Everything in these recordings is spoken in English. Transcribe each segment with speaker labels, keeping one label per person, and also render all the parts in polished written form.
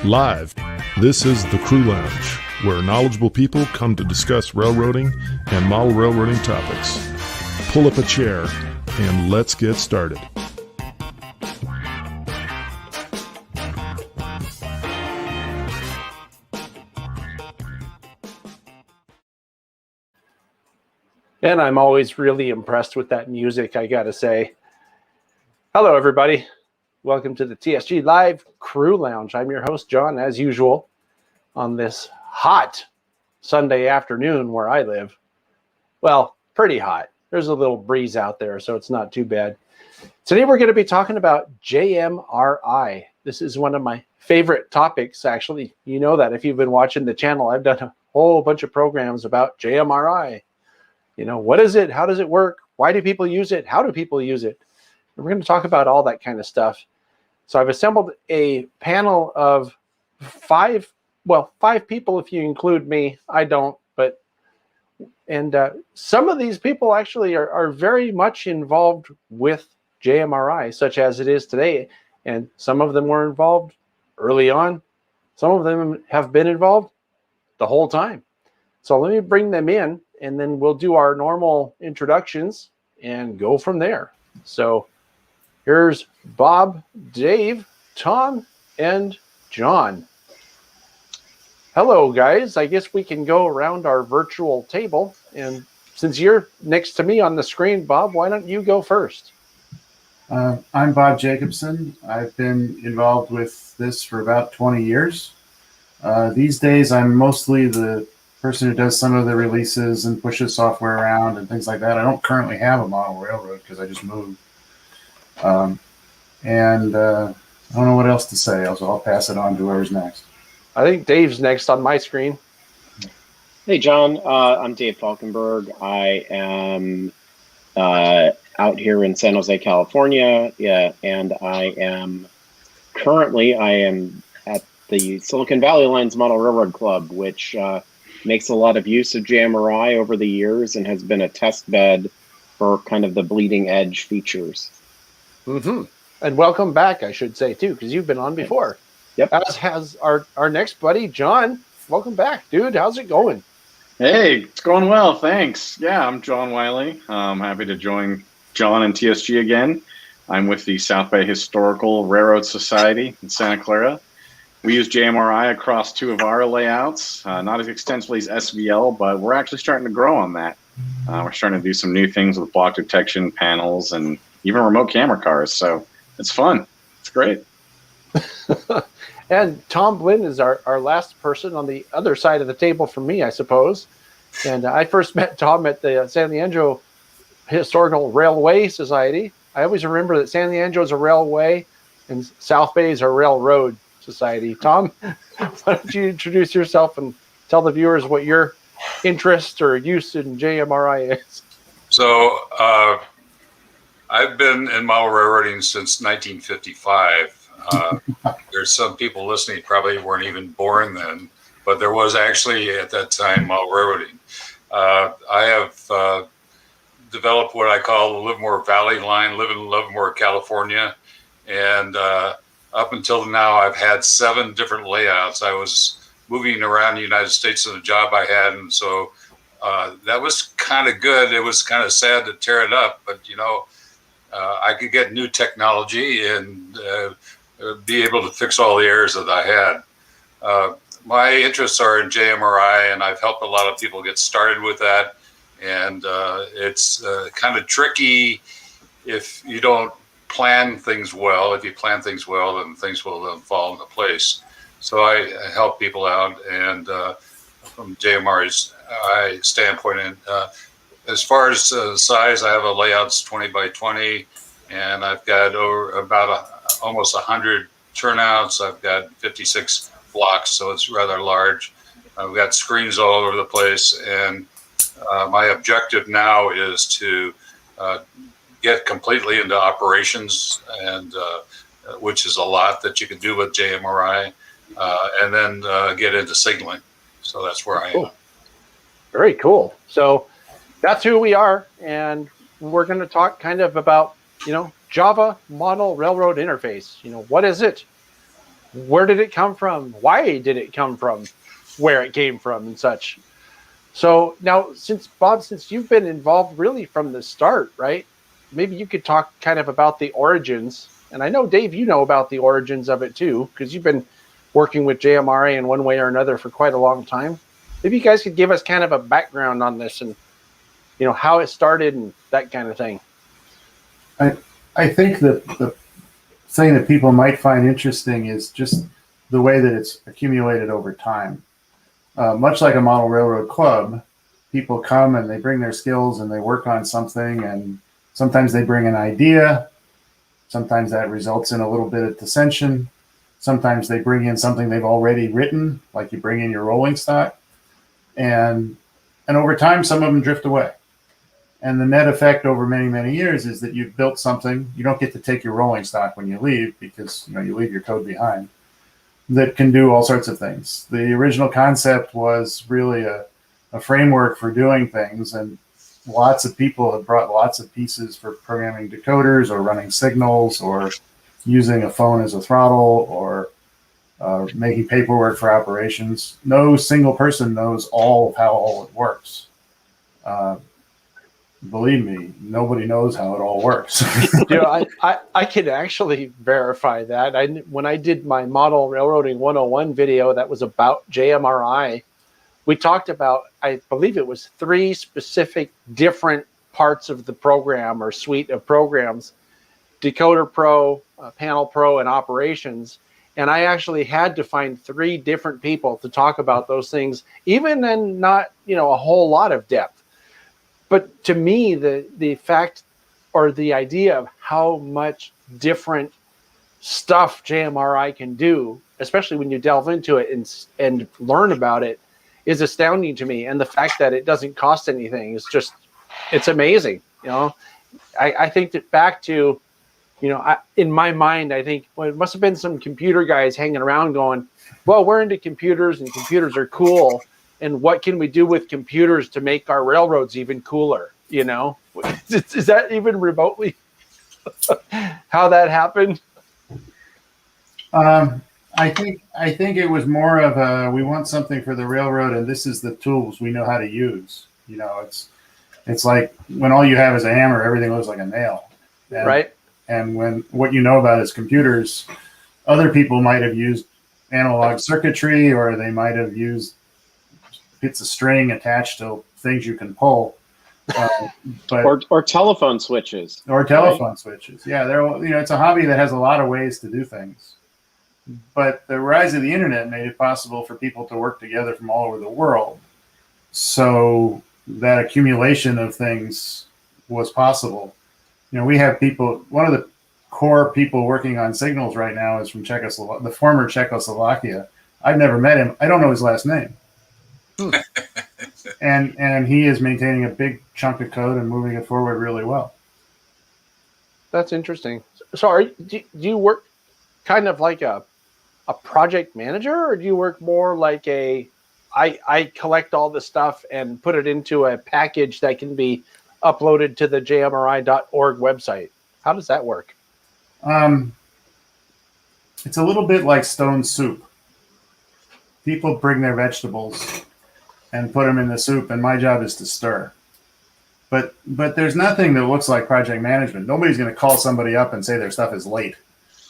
Speaker 1: Live, this is the Crew Lounge, where knowledgeable people come to discuss railroading and model railroading topics. Pull up a chair and let's get started.
Speaker 2: And I'm always really impressed with that music, I gotta say. Hello, everybody. Welcome to the TSG Live Crew Lounge. I'm your host, John, as usual, on this hot Sunday afternoon where I live. Well, pretty hot. There's a little breeze out there, so it's not too bad. Today, we're going to be talking about JMRI. This is one of my favorite topics, actually. You know that if you've been watching the channel, I've done a whole bunch of programs about JMRI. You know, what is it? How does it work? Why do people use it? How do people use it? And we're going to talk about all that kind of stuff. So I've assembled a panel of five people if you include me. I don't, but some of these people actually are very much involved with JMRI, such as it is today. And some of them were involved early on. Some of them have been involved the whole time. So let me bring them in, and then we'll do our normal introductions and go from there. So here's Bob, Dave, Tom, and John. Hello, guys. I guess we can go around our virtual table. And since you're next to me on the screen, Bob, why don't you go first?
Speaker 3: I'm Bob Jacobsen. I've been involved with this for about 20 years. These days, I'm mostly the person who does some of the releases and pushes software around and things like that. I don't currently have a model railroad because I just moved. I don't know what else to say, so I'll pass it on to whoever's next.
Speaker 2: I think Dave's next on my screen.
Speaker 4: Hey, John. I'm Dave Falkenburg. I am out here in San Jose, California. Yeah, and I am at the Silicon Valley Lines Model Railroad Club, which makes a lot of use of JMRI over the years and has been a test bed for kind of the bleeding edge features.
Speaker 2: Mm-hmm. And welcome back, I should say, too, because you've been on before.
Speaker 4: Yep.
Speaker 2: As has our next buddy, John. Welcome back, dude. How's it going?
Speaker 5: Hey, it's going well, thanks. Yeah, I'm John Wiley. I'm happy to join John and TSG again. I'm with the South Bay Historical Railroad Society in Santa Clara. We use JMRI across two of our layouts, not as extensively as SVL, but we're actually starting to grow on that. We're starting to do some new things with block detection panels and even remote camera cars. So it's fun. It's great.
Speaker 2: And Tom Blinn is our last person on the other side of the table from me, I suppose. And I first met Tom at the San Leandro Historical Railway Society. I always remember that San Leandro is a railway and South Bay is a railroad society. Tom, why don't you introduce yourself and tell the viewers what your interest or use in JMRI is?
Speaker 6: So I've been in model railroading since 1955. There's some people listening probably weren't even born then, but there was actually at that time model railroading. I have developed what I call the Livermore Valley line, live in Livermore, California. And up until now, I've had 7 different layouts. I was moving around the United States in a job I had. And so that was kind of good. It was kind of sad to tear it up, but you know, I could get new technology and be able to fix all the errors that I had. My interests are in JMRI, and I've helped a lot of people get started with that. And it's kind of tricky if you don't plan things well. If you plan things well, then things will then fall into place. So I help people out, and from JMRI's standpoint, and as far as size, I have a layout's 20 by 20, and I've got almost 100 turnouts. I've got 56 blocks, so it's rather large. I've got screens all over the place, and my objective now is to get completely into operations, and which is a lot that you can do with JMRI, and then get into signaling. So that's where I am.
Speaker 2: Very cool. So that's who we are, and we're going to talk kind of about, Java Model Railroad Interface. What is it? where did it come from? Why did it come from? Where it came from and such. So now, since you've been involved really from the start, right? Maybe you could talk kind of about the origins. And I know, Dave, you know about the origins of it too, because you've been working with JMRI in one way or another for quite a long time. Maybe you guys could give us kind of a background on this and, you know, how it started and that kind of thing.
Speaker 3: I think that the thing that people might find interesting is just the way that it's accumulated over time. Much like a model railroad club, people come and they bring their skills and they work on something, and sometimes they bring an idea. Sometimes that results in a little bit of dissension. Sometimes they bring in something they've already written, like you bring in your rolling stock. And over time, some of them drift away. And the net effect over many, many years is that you've built something. You don't get to take your rolling stock when you leave, because you leave your code behind, that can do all sorts of things. The original concept was really a framework for doing things, and lots of people have brought lots of pieces for programming decoders or running signals or using a phone as a throttle or making paperwork for operations. No single person knows all of how all it works. Believe me, nobody knows how it all works.
Speaker 2: I can actually verify that. When I did my Model Railroading 101 video that was about JMRI, we talked about, I believe it was 3 specific different parts of the program or suite of programs: Decoder Pro, Panel Pro, and Operations. And I actually had to find 3 different people to talk about those things, even in not, a whole lot of depth. But to me, the fact or the idea of how much different stuff JMRI can do, especially when you delve into it and learn about it, is astounding to me. And the fact that it doesn't cost anything is just, it's amazing. I think that back to, in my mind, I think, well, it must have been some computer guys hanging around going, well, we're into computers and computers are cool. And what can we do with computers to make our railroads even cooler? Is that even remotely how that happened?
Speaker 3: I think it was more of we want something for the railroad, and this is the tools we know how to use. It's like when all you have is a hammer, everything looks like a nail.
Speaker 2: Right.
Speaker 3: And when what you know about is computers, other people might have used analog circuitry, or they might have used bits of string attached to things you can pull,
Speaker 4: or telephone switches.
Speaker 3: Switches. Yeah, it's a hobby that has a lot of ways to do things. But the rise of the internet made it possible for people to work together from all over the world. So that accumulation of things was possible. We have people. One of the core people working on signals right now is from the former Czechoslovakia. I've never met him. I don't know his last name. And he is maintaining a big chunk of code and moving it forward really well.
Speaker 2: That's interesting. So do you work kind of like a project manager, or do you work more like I collect all the stuff and put it into a package that can be uploaded to the jmri.org website? How does that work?
Speaker 3: It's a little bit like stone soup. People bring their vegetables and put them in the soup, and my job is to stir. But there's nothing that looks like project management. Nobody's going to call somebody up and say their stuff is late.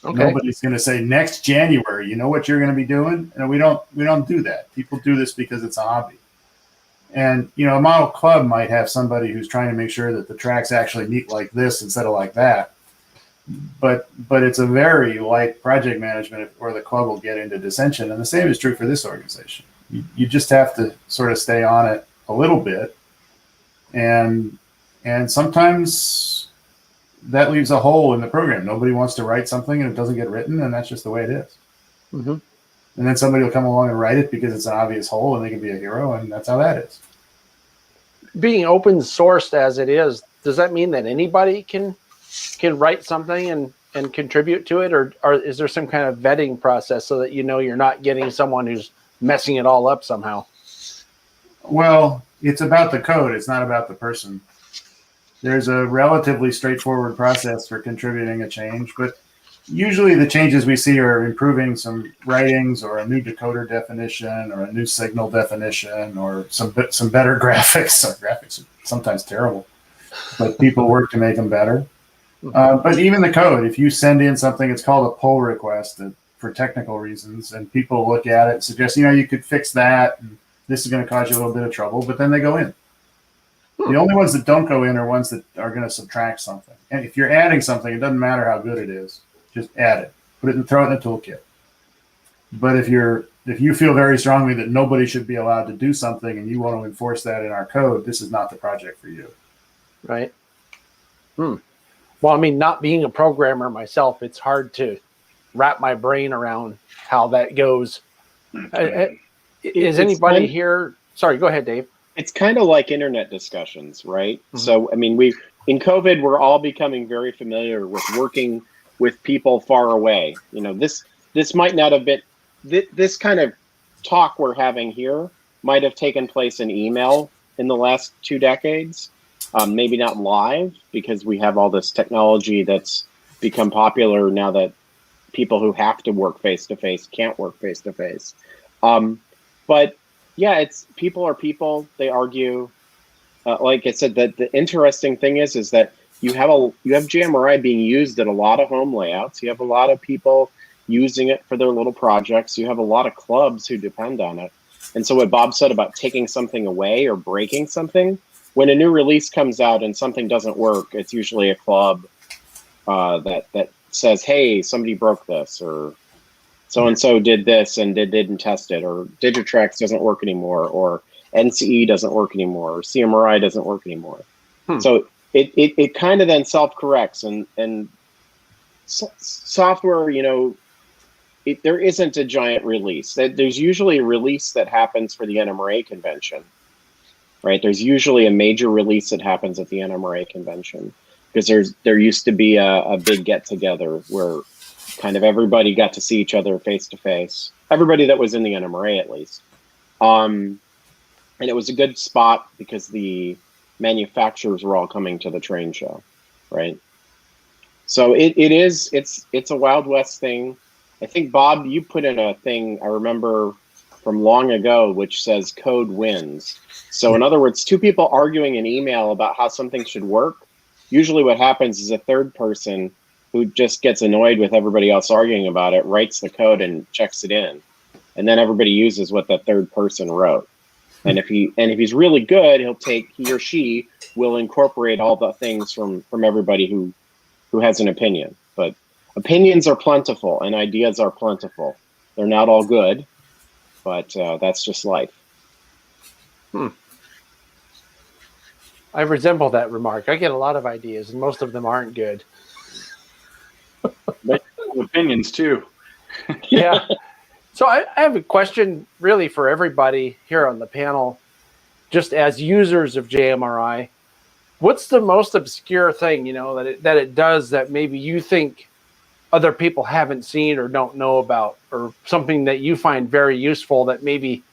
Speaker 3: Okay. Nobody's going to say next January, you know what you're going to be doing? And we don't do that. People do this because it's a hobby. And a model club might have somebody who's trying to make sure that the tracks actually meet like this instead of like that. But it's a very light project management, or the club will get into dissension. And the same is true for this organization. You just have to sort of stay on it a little bit, and sometimes that leaves a hole in the program. Nobody wants to write something and it doesn't get written, and that's just the way it is. Mm-hmm. And then somebody will come along and write it because it's an obvious hole, and they can be a hero, and that's how that is.
Speaker 2: Being open sourced as it is, does that mean that anybody can write something and contribute to it, or is there some kind of vetting process so that you're not getting someone who's messing it all up somehow?
Speaker 3: Well, it's about the code. It's not about the person. There's a relatively straightforward process for contributing a change, but Usually the changes we see are improving some writings or a new decoder definition or a new signal definition or some better graphics. Graphics are sometimes terrible, but people work to make them better. But even the code, if you send in something, it's called a pull request for technical reasons, and people look at it and suggest, you could fix that, and this is going to cause you a little bit of trouble, but then they go in. The only ones that don't go in are ones that are going to subtract something. And if you're adding something, it doesn't matter how good it is. Just add it. Put it and throw it in the toolkit. But if you feel very strongly that nobody should be allowed to do something and you want to enforce that in our code, this is not the project for you.
Speaker 2: Right. Well, I mean, not being a programmer myself, it's hard to wrap my brain around how that goes. Is anybody here? Sorry, go ahead, Dave.
Speaker 4: It's kind of like internet discussions, right? So, I mean, in COVID, we're all becoming very familiar with working with people far away. This might not have been, this kind of talk we're having here might have taken place in email in the last 2 decades. Maybe not live, because we have all this technology that's become popular now that people who have to work face-to-face can't work face-to-face. But yeah, it's people are people. They argue. Like I said, that the interesting thing is that you have JMRI being used at a lot of home layouts. You have a lot of people using it for their little projects. You have a lot of clubs who depend on it. And so what Bob said about taking something away or breaking something, when a new release comes out and something doesn't work, it's usually a club that says, hey, somebody broke this, or so-and-so did this and didn't test it, or Digitrax doesn't work anymore, or NCE doesn't work anymore, or CMRI doesn't work anymore. So it kind of then self-corrects, and software, there isn't a giant release. There's usually a release that happens for the NMRA convention, right? There's usually a major release that happens at the NMRA convention, because there used to be a big get-together where kind of everybody got to see each other face-to-face, everybody that was in the NMRA at least. And it was a good spot because the manufacturers were all coming to the train show, right? So it's a Wild West thing. I think, Bob, you put in a thing, I remember from long ago, which says code wins. So in other words, 2 people arguing in email about how something should work, usually what happens is a third person who just gets annoyed with everybody else arguing about it, writes the code and checks it in. And then everybody uses what that third person wrote. And if he's really good, he or she will incorporate all the things from everybody who has an opinion. But opinions are plentiful and ideas are plentiful. They're not all good, but that's just life.
Speaker 2: I resemble that remark. I get a lot of ideas, and most of them aren't good.
Speaker 5: Opinions too.
Speaker 2: Yeah. So I have a question really for everybody here on the panel, just as users of JMRI. What's the most obscure thing, that it does that maybe you think other people haven't seen or don't know about, or something that you find very useful that maybe,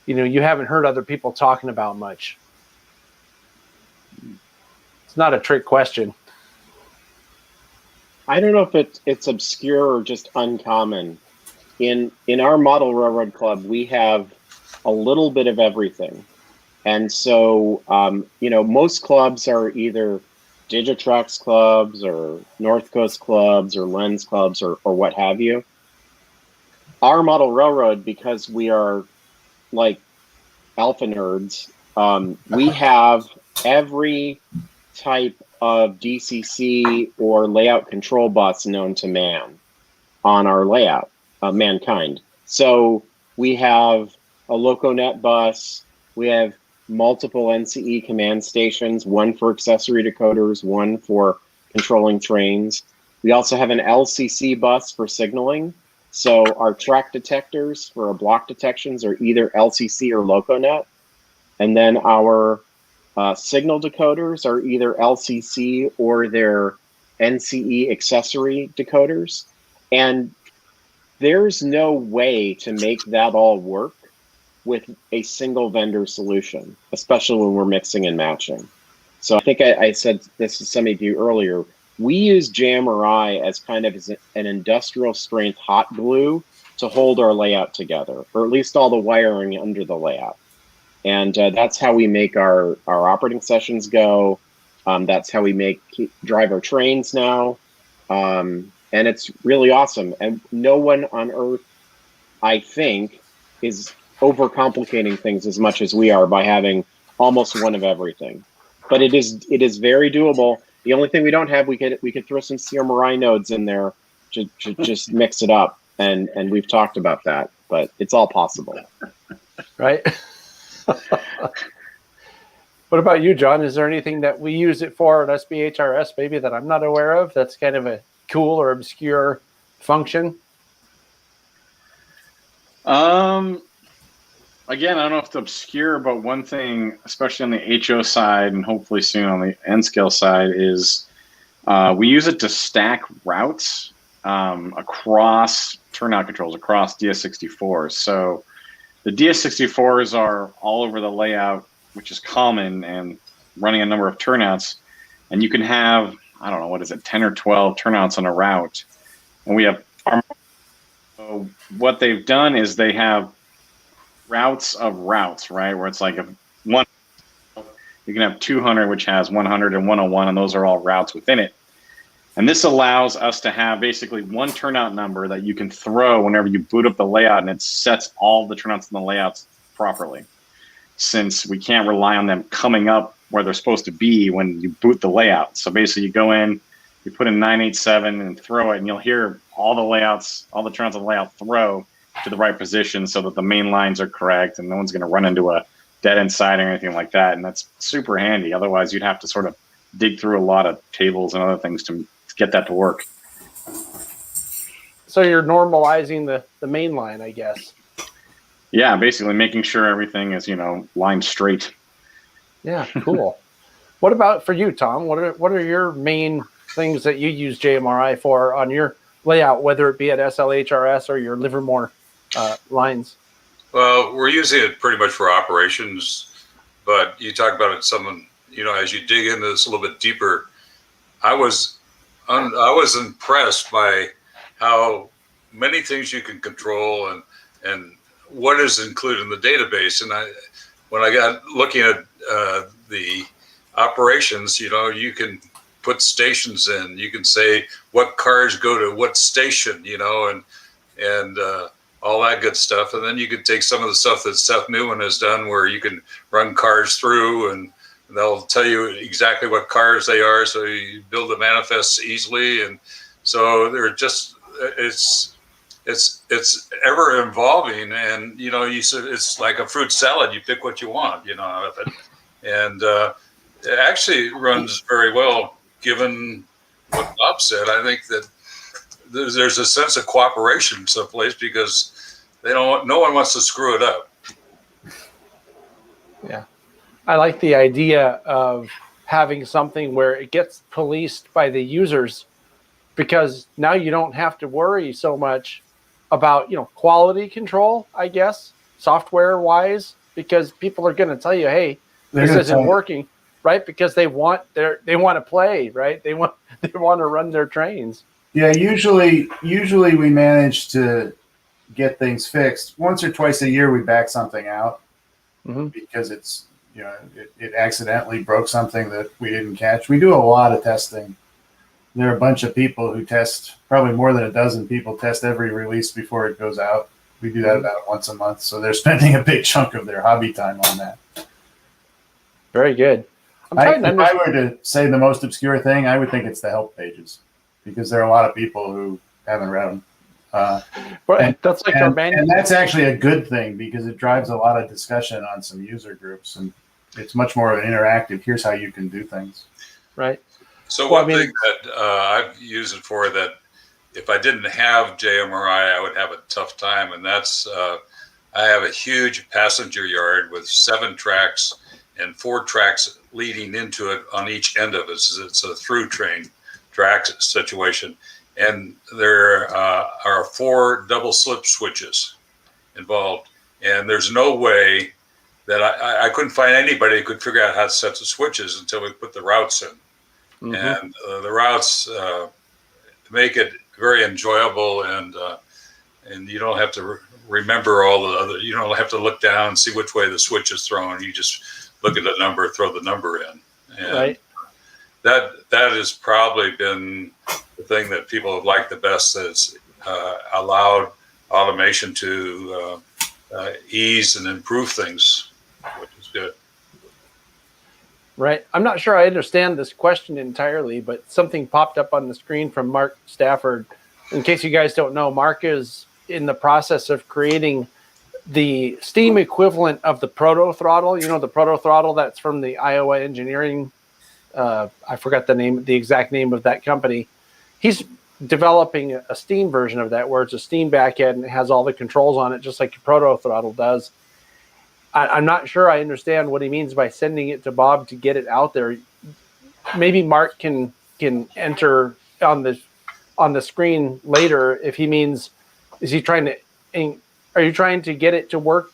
Speaker 2: you haven't heard other people talking about much? It's not a trick question.
Speaker 4: I don't know if it's obscure or just uncommon. In our model railroad club, we have a little bit of everything. And so, most clubs are either Digitrax clubs or North Coast clubs or Lens clubs or what have you. Our model railroad, because we are like alpha nerds, we have every type of DCC or layout control bus known to man on our layout. Mankind. So we have a LocoNet bus, we have multiple NCE command stations, one for accessory decoders, one for controlling trains. We also have an LCC bus for signaling. So our track detectors for our block detections are either LCC or LocoNet. And then our signal decoders are either LCC or their NCE accessory decoders. And there's no way to make that all work with a single vendor solution, especially when we're mixing and matching. So I think I said this to some of you earlier, we use JMRI as kind of an industrial strength hot glue to hold our layout together, or at least all the wiring under the layout. And that's how we make our operating sessions go. That's how we drive our trains now. And it's really awesome. And no one on Earth, I think, is overcomplicating things as much as we are by having almost one of everything. But it is very doable. The only thing we don't have, we could throw some CMRI nodes in there to just mix it up. And we've talked about that, but it's all possible.
Speaker 2: Right. What about you, John? Is there anything that we use it for at SBHRS maybe that I'm not aware of that's kind of a cool or obscure function?
Speaker 5: Again, I don't know if it's obscure, but one thing, especially on the HO side and hopefully soon on the N-scale side, is we use it to stack routes across turnout controls, across DS64s. So the DS64s are all over the layout, which is common, and running a number of turnouts. And you can have, I don't know, what is it, 10 or 12 turnouts on a route. And we have, so what they've done is they have routes of routes, right? Where it's like you can have 200, which has 100 and 101, and those are all routes within it. And this allows us to have basically one turnout number that you can throw whenever you boot up the layout, and it sets all the turnouts in the layouts properly. Since we can't rely on them coming up where they're supposed to be when you boot the layout. So basically you go in, you put in 987 and throw it, and you'll hear all the layouts, all the turnouts on the layout throw to the right position so that the main lines are correct and no one's going to run into a dead end side or anything like that. And that's super handy. Otherwise, you'd have to sort of dig through a lot of tables and other things to get that to work.
Speaker 2: So you're normalizing the main line, I guess.
Speaker 5: Yeah, basically making sure everything is, lined straight.
Speaker 2: Yeah, cool. What about for you, Tom? What are your main things that you use JMRI for on your layout, whether it be at SLHRS or your Livermore lines?
Speaker 6: Well, we're using it pretty much for operations, but you talk about it as you dig into this a little bit deeper, I was impressed by how many things you can control and what is included in the database. And when I got looking at the operations, you can put stations in. You can say what cars go to what station, and all that good stuff. And then you could take some of the stuff that Seth Newman has done, where you can run cars through, and they'll tell you exactly what cars they are, so you build the manifests easily. And so they're just it's ever evolving, and you said it's like a fruit salad. You pick what you want, out of it, and it actually runs very well. Given what Bob said, I think that there's a sense of cooperation someplace because no one wants to screw it up.
Speaker 2: Yeah, I like the idea of having something where it gets policed by the users, because now you don't have to worry so much about quality control, I guess, software wise, because people are going to tell you, hey, this isn't working, right? Because they want to play, right? They want to run their trains.
Speaker 3: Yeah, usually we manage to get things fixed. Once or twice a year we back something out because it's it accidentally broke something that we didn't catch. We do a lot of testing. There are a bunch of people who test, probably more than a dozen people test every release before it goes out. We do that about once a month. So they're spending a big chunk of their hobby time on that.
Speaker 2: Very good.
Speaker 3: If I were to say the most obscure thing, I would think it's the help pages, because there are a lot of people who haven't read them. And that's actually a good thing, because it drives a lot of discussion on some user groups, and it's much more of an interactive, here's how you can do things.
Speaker 2: Right.
Speaker 6: So one thing that I've used it for, that if I didn't have JMRI, I would have a tough time, and that's I have a huge passenger yard with 7 tracks and 4 tracks leading into it on each end of it. It's a through train track situation, and there are 4 double slip switches involved, and there's no way that I couldn't find anybody who could figure out how to set the switches until we put the routes in. and the routes make it very enjoyable, and you don't have to remember all the other. You don't have to look down and see which way the switch is thrown. You just look at the number, throw the number in, and
Speaker 2: right.
Speaker 6: That has probably been the thing that people have liked the best. That's allowed automation to ease and improve things, which is good.
Speaker 2: Right. I'm not sure I understand this question entirely, but something popped up on the screen from Mark Stafford. In case you guys don't know, Mark is in the process of creating the steam equivalent of the proto throttle. You know, the proto throttle that's from the Iowa engineering. I forgot the exact name of that company. He's developing a steam version of that where it's a steam backend and it has all the controls on it, just like your proto throttle does. I'm not sure I understand what he means by sending it to Bob to get it out there. Maybe Mark can enter on the screen later if he means, are you trying to get it to work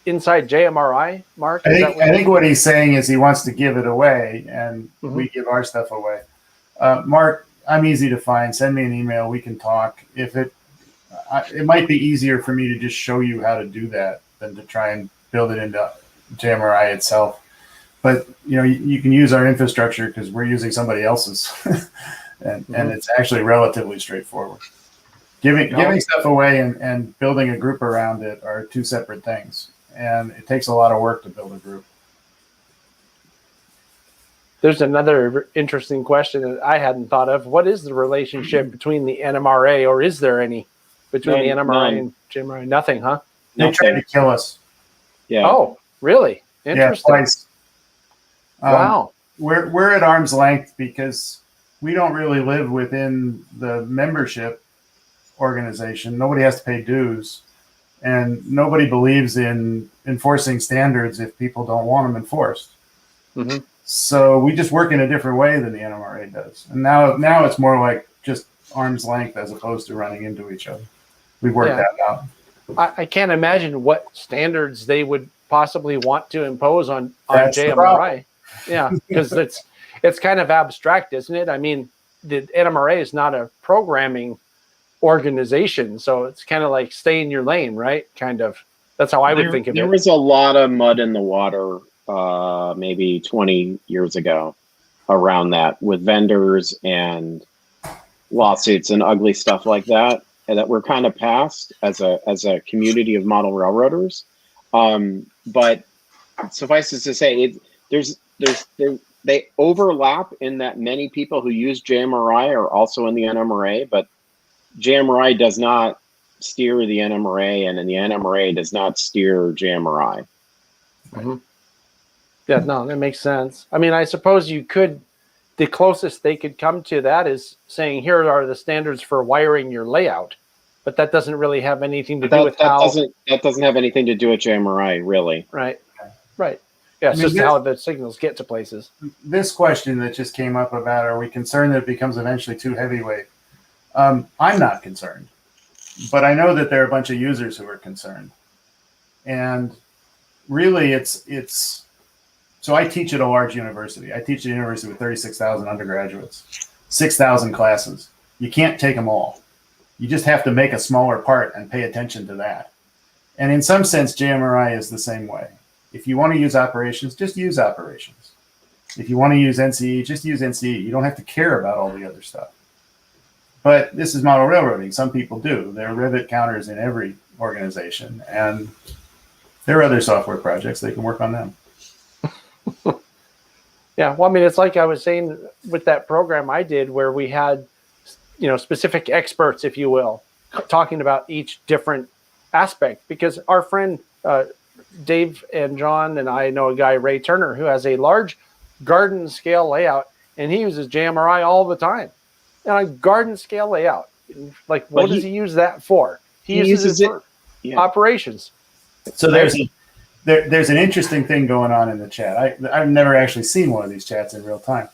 Speaker 2: inside JMRI, Mark?
Speaker 3: I think what he's saying is he wants to give it away, and we give our stuff away. Mark, I'm easy to find. Send me an email. We can talk. It might be easier for me to just show you how to do that than to try and build it into JMRI itself. But you can use our infrastructure because we're using somebody else's, and it's actually relatively straightforward. Giving stuff away and building a group around it are two separate things, and it takes a lot of work to build a group.
Speaker 2: There's another interesting question that I hadn't thought of. What is the relationship between the NMRA, or is there any between the NMRA and JMRI? Nothing, huh?
Speaker 3: They tried to kill us.
Speaker 4: Yeah.
Speaker 2: Oh, really? Interesting.
Speaker 3: Yeah, twice.
Speaker 2: Wow.
Speaker 3: We're at arm's length because we don't really live within the membership organization. Nobody has to pay dues, and nobody believes in enforcing standards if people don't want them enforced.
Speaker 2: Mm-hmm.
Speaker 3: So we just work in a different way than the NMRA does. And now it's more like just arm's length as opposed to running into each other. We've worked that out.
Speaker 2: I can't imagine what standards they would possibly want to impose on
Speaker 3: That's
Speaker 2: JMRI. Yeah, because it's kind of abstract, isn't it? I mean, the NMRA is not a programming organization, so it's kind of like stay in your lane, right? Kind of. That's how I would think of it.
Speaker 4: There was a lot of mud in the water maybe 20 years ago around that, with vendors and lawsuits and ugly stuff like that, and that we're kind of past as a community of model railroaders. But suffice it to say, they overlap in that many people who use JMRI are also in the NMRA, but JMRI does not steer the NMRA, and the NMRA does not steer JMRI.
Speaker 2: Mm-hmm. Yeah, no, that makes sense. I mean, I suppose the closest they could come to that is saying, here are the standards for wiring your layout. But that doesn't really have anything to do with how...
Speaker 4: That doesn't have anything to do with JMRI, really.
Speaker 2: Right. Yeah, it's just how the signals get to places.
Speaker 3: This question that just came up about, are we concerned that it becomes eventually too heavyweight? I'm not concerned. But I know that there are a bunch of users who are concerned. And really, it's... So I teach at a large university. I teach at a university with 36,000 undergraduates, 6,000 classes. You can't take them all. You just have to make a smaller part and pay attention to that. And in some sense, JMRI is the same way. If you want to use operations, just use operations. If you want to use NCE, just use NCE. You don't have to care about all the other stuff. But this is model railroading. Some people do. There are rivet counters in every organization. And there are other software projects. They can work on them.
Speaker 2: Yeah, well, I mean, it's like I was saying with that program I did where we had, specific experts, if you will, talking about each different aspect. Because our friend Dave and John and I know a guy, Ray Turner, who has a large garden scale layout, and he uses JMRI all the time. And a garden scale layout, like, what does he use that for? He uses it for operations.
Speaker 3: So there's an interesting thing going on in the chat. I've never actually seen one of these chats in real time.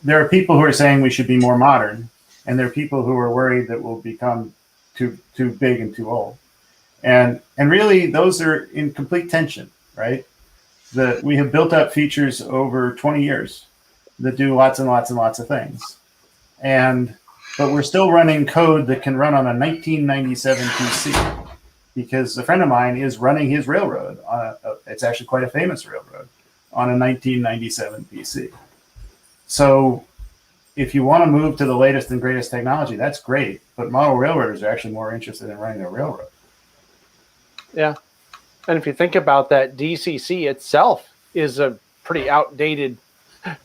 Speaker 3: There are people who are saying we should be more modern, and there are people who are worried that we'll become too big and too old. And really, those are in complete tension, right? We have built up features over 20 years. that do lots and lots and lots of things. But we're still running code that can run on a 1997 PC, because a friend of mine is running his railroad it's actually quite a famous railroad on a 1997 PC. So if you want to move to the latest and greatest technology, that's great. But model railroaders are actually more interested in running a railroad.
Speaker 2: Yeah. And if you think about that, DCC itself is a pretty outdated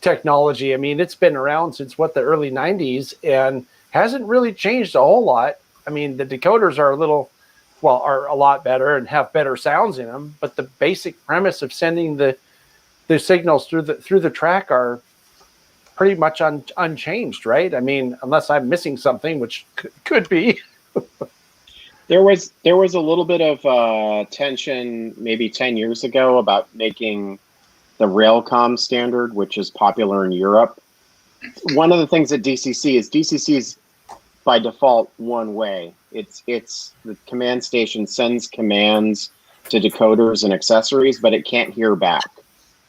Speaker 2: technology. I mean, it's been around since the early 90s and hasn't really changed a whole lot. I mean, the decoders are a lot better and have better sounds in them, but the basic premise of sending the signals through the track are pretty much unchanged, right? I mean, unless I'm missing something, which could be.
Speaker 4: There was a little bit of tension maybe 10 years ago about making the Railcom standard, which is popular in Europe. One of the things at DCC is by default one way. It's the command station sends commands to decoders and accessories, but it can't hear back.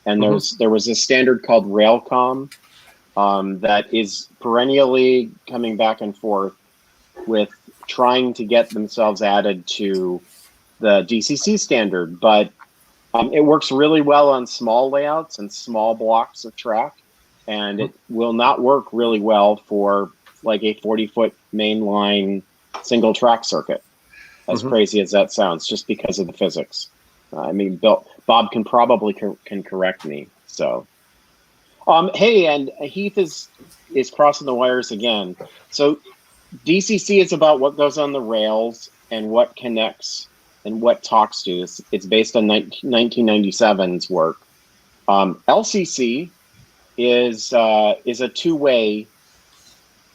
Speaker 4: And there was a standard called Railcom that is perennially coming back and forth with trying to get themselves added to the DCC standard, but it works really well on small layouts and small blocks of track, and it will not work really well for like a 40-foot mainline single track circuit, as crazy as that sounds, just because of the physics. I mean, Bob can probably can correct me. So, hey, and Heath is crossing the wires again. So DCC is about what goes on the rails and what connects and what talks to. It's based on 1997's work. LCC is a two-way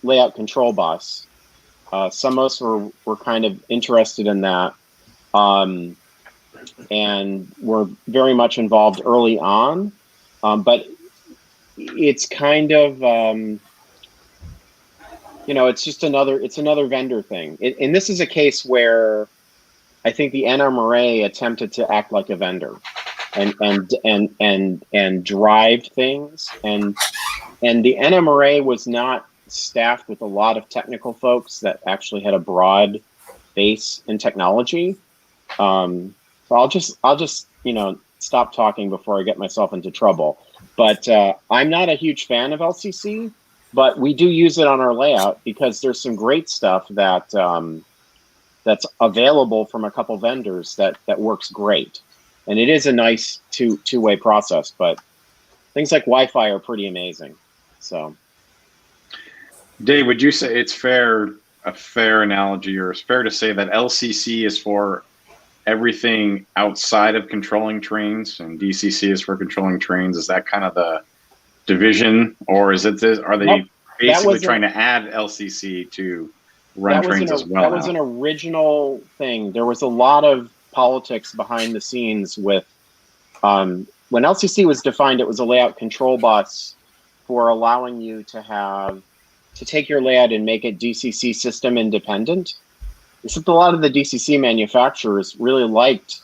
Speaker 4: layout control bus. Some of us were kind of interested in that, and were very much involved early on. But it's kind of it's just another vendor thing. And this is a case where I think the NMRA attempted to act like a vendor and drive things, and the NMRA was not staffed with a lot of technical folks that actually had a broad base in technology. So I'll just stop talking before I get myself into trouble. But I'm not a huge fan of LCC, but we do use it on our layout because there's some great stuff that that's available from a couple vendors that works great. And it is a nice two-way process, but things like Wi-Fi are pretty amazing. So,
Speaker 5: Dave, would you say it's a fair analogy, or it's fair to say that LCC is for everything outside of controlling trains and DCC is for controlling trains? Is that kind of the division, or are they basically trying to add LCC to run trains as well?
Speaker 4: That was an original thing. There was a lot of politics behind the scenes with when LCC was defined. It was a layout control bus for allowing you to take your layout and make it DCC system independent. Except a lot of the DCC manufacturers really liked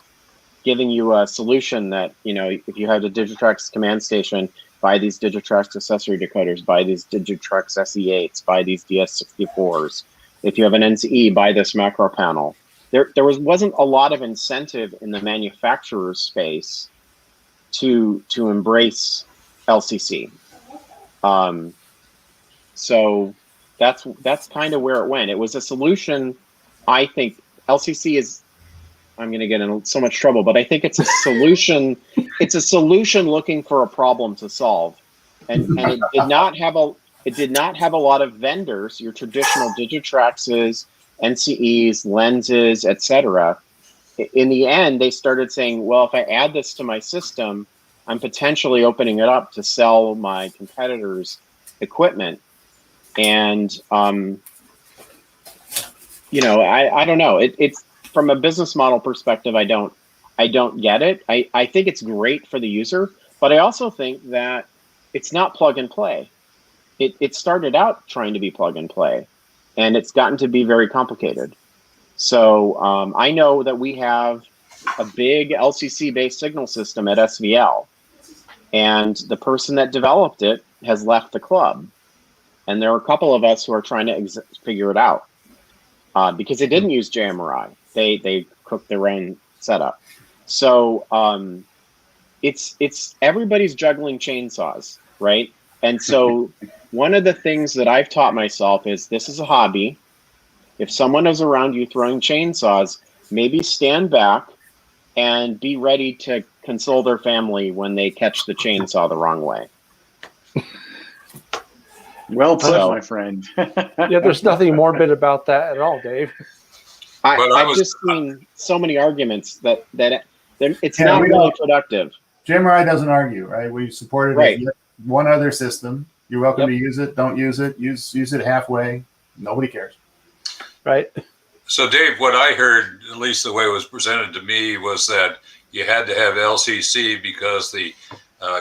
Speaker 4: giving you a solution that, if you had a Digitrax command station, buy these Digitrax accessory decoders, buy these Digitrax SE8s, buy these DS64s. If you have an NCE, buy this macro panel. There wasn't a lot of incentive in the manufacturer space to embrace LCC. So that's kind of where it went. It was a solution. I think LCC is, I'm going to get in so much trouble, but I think it's a solution. It's a solution looking for a problem to solve. And it did not have a lot of vendors, your traditional Digitraxes, NCEs, lenses, etc. In the end, they started saying, well, if I add this to my system, I'm potentially opening it up to sell my competitors' equipment. And, I don't know. It's from a business model perspective, I don't get it. I think it's great for the user, but I also think that it's not plug and play. It started out trying to be plug and play, and it's gotten to be very complicated. So I know that we have a big LCC-based signal system at SVL, and the person that developed it has left the club, and there are a couple of us who are trying to figure it out because they didn't use JMRI. They cooked their own setup. So it's everybody's juggling chainsaws, right? And so one of the things that I've taught myself is this is a hobby. If someone is around you throwing chainsaws, maybe stand back and be ready to console their family when they catch the chainsaw the wrong way.
Speaker 5: Well put, my friend.
Speaker 2: Yeah, there's nothing morbid about that at all, Dave.
Speaker 4: I've just seen so many arguments that it's not really productive.
Speaker 3: JMRI doesn't argue, right? We support it
Speaker 4: Right.
Speaker 3: as one other system. You're welcome to use it. Don't use it. Use it halfway. Nobody cares.
Speaker 2: Right.
Speaker 6: So, Dave, what I heard, at least the way it was presented to me, was that you had to have LCC because the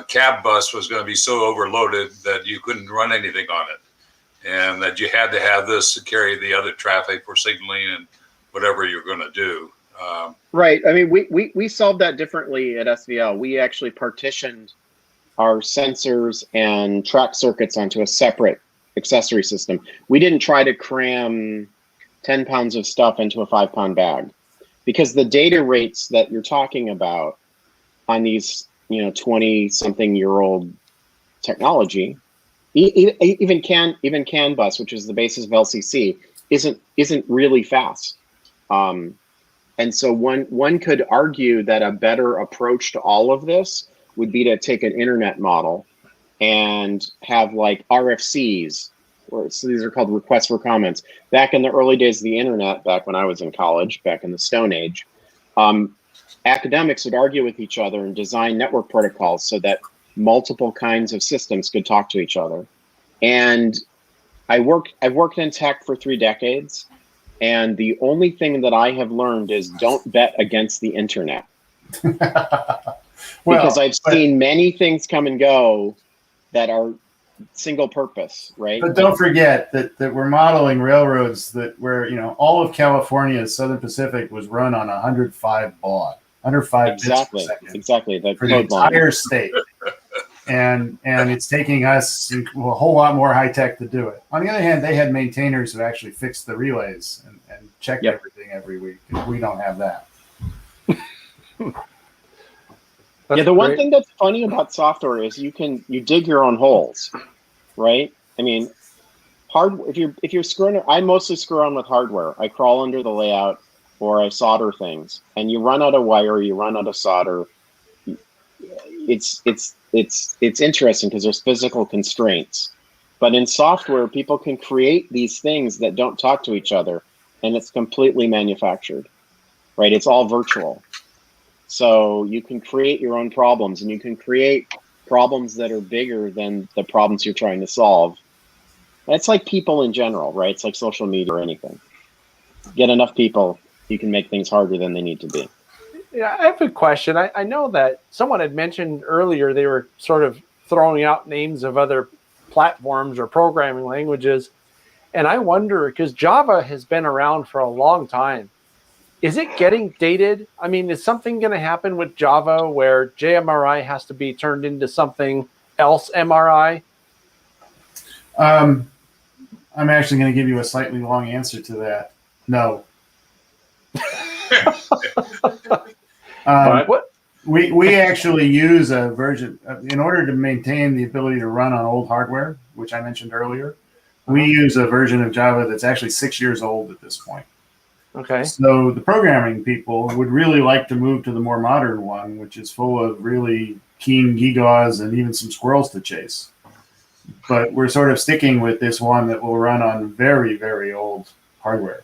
Speaker 6: cab bus was going to be so overloaded that you couldn't run anything on it, and that you had to have this to carry the other traffic for signaling and whatever you're going to do.
Speaker 4: Right. I mean, we solved that differently at SVL. We actually partitioned our sensors and track circuits onto a separate accessory system. We didn't try to cram 10 pounds of stuff into a 5-pound bag, because the data rates that you're talking about on these, 20-something-year-old technology, even CAN bus, which is the basis of LCC, isn't really fast. And so one could argue that a better approach to all of this would be to take an internet model and have like RFCs, so these are called requests for comments. Back in the early days of the internet, back when I was in college, back in the Stone Age, academics would argue with each other and design network protocols so that multiple kinds of systems could talk to each other. And I've worked in tech for 3 decades, and the only thing that I have learned is don't bet against the internet. Because I've seen many things come and go that are single purpose, right?
Speaker 3: But don't forget that we're modeling railroads where all of California's Southern Pacific was run on 105 baud, 105 bits per second.
Speaker 4: Exactly.
Speaker 3: For the entire state. And it's taking us a whole lot more high tech to do it. On the other hand, they had maintainers who actually fixed the relays and checked everything every week. We don't have that.
Speaker 4: The one thing that's funny about software is you dig your own holes, right? I mean, if you're screwing, I mostly screw on with hardware. I crawl under the layout or I solder things, and you run out of wire, you run out of solder. It's interesting because there's physical constraints, but in software, people can create these things that don't talk to each other, and it's completely manufactured, right? It's all virtual. So you can create your own problems, and you can create problems that are bigger than the problems you're trying to solve. That's like people in general, right? It's like social media or anything. Get enough people, you can make things harder than they need to be.
Speaker 2: Yeah, I have a question. I know that someone had mentioned earlier they were sort of throwing out names of other platforms or programming languages. And I wonder, because Java has been around for a long time, is it getting dated? I mean, is something going to happen with Java where JMRI has to be turned into something else MRI?
Speaker 3: I'm actually going to give you a slightly long answer to that. No. We actually use a version in order to maintain the ability to run on old hardware, which I mentioned earlier. We use a version of Java that's actually 6 years old at this point.
Speaker 2: Okay.
Speaker 3: So the programming people would really like to move to the more modern one, which is full of really keen gigaws and even some squirrels to chase. But we're sort of sticking with this one that will run on very, very old hardware.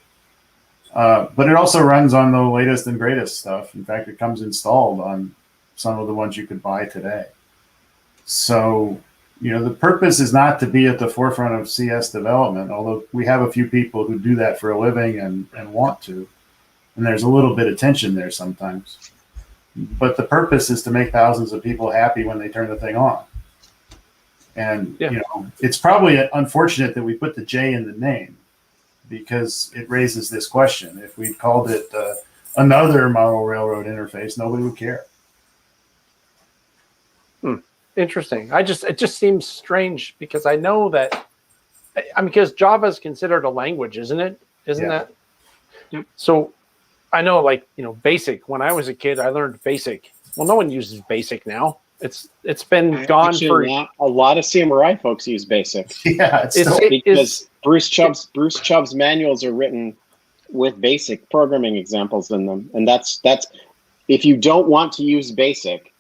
Speaker 3: But it also runs on the latest and greatest stuff. In fact, it comes installed on some of the ones you could buy today. So, the purpose is not to be at the forefront of CS development, although we have a few people who do that for a living and want to. And there's a little bit of tension there sometimes. But the purpose is to make thousands of people happy when they turn the thing on. And, it's probably unfortunate that we put the J in the name, because it raises this question. If we'd called it another model railroad interface, nobody would care.
Speaker 2: Interesting. It just seems strange because I know that, because Java is considered a language, isn't it? Isn't that?
Speaker 4: Yep.
Speaker 2: So I know, like, BASIC. When I was a kid, I learned BASIC. Well, no one uses BASIC now. It's been gone
Speaker 4: Actually,
Speaker 2: for
Speaker 4: a lot of CMRI folks use BASIC.
Speaker 3: Yeah,
Speaker 4: Because Bruce Chubb's manuals are written with BASIC programming examples in them, and that's if you don't want to use BASIC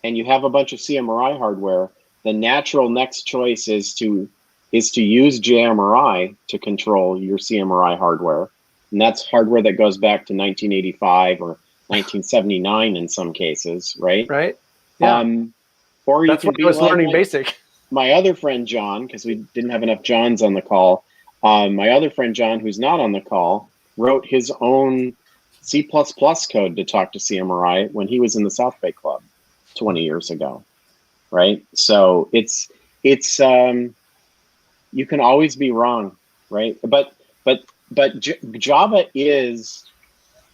Speaker 4: and you have a bunch of CMRI hardware, the natural next choice is to use JMRI to control your CMRI hardware, and that's hardware that goes back to 1985 or 1979 in some cases, right?
Speaker 2: Right. Yeah.
Speaker 4: Or
Speaker 2: that's
Speaker 4: you
Speaker 2: when
Speaker 4: can
Speaker 2: I was
Speaker 4: like
Speaker 2: learning BASIC.
Speaker 4: My other friend John, because we didn't have enough Johns on the call. My other friend John, who's not on the call, wrote his own C++ code to talk to CMRI when he was in the South Bay Club 20 years ago, right? So it's you can always be wrong, right? But Java is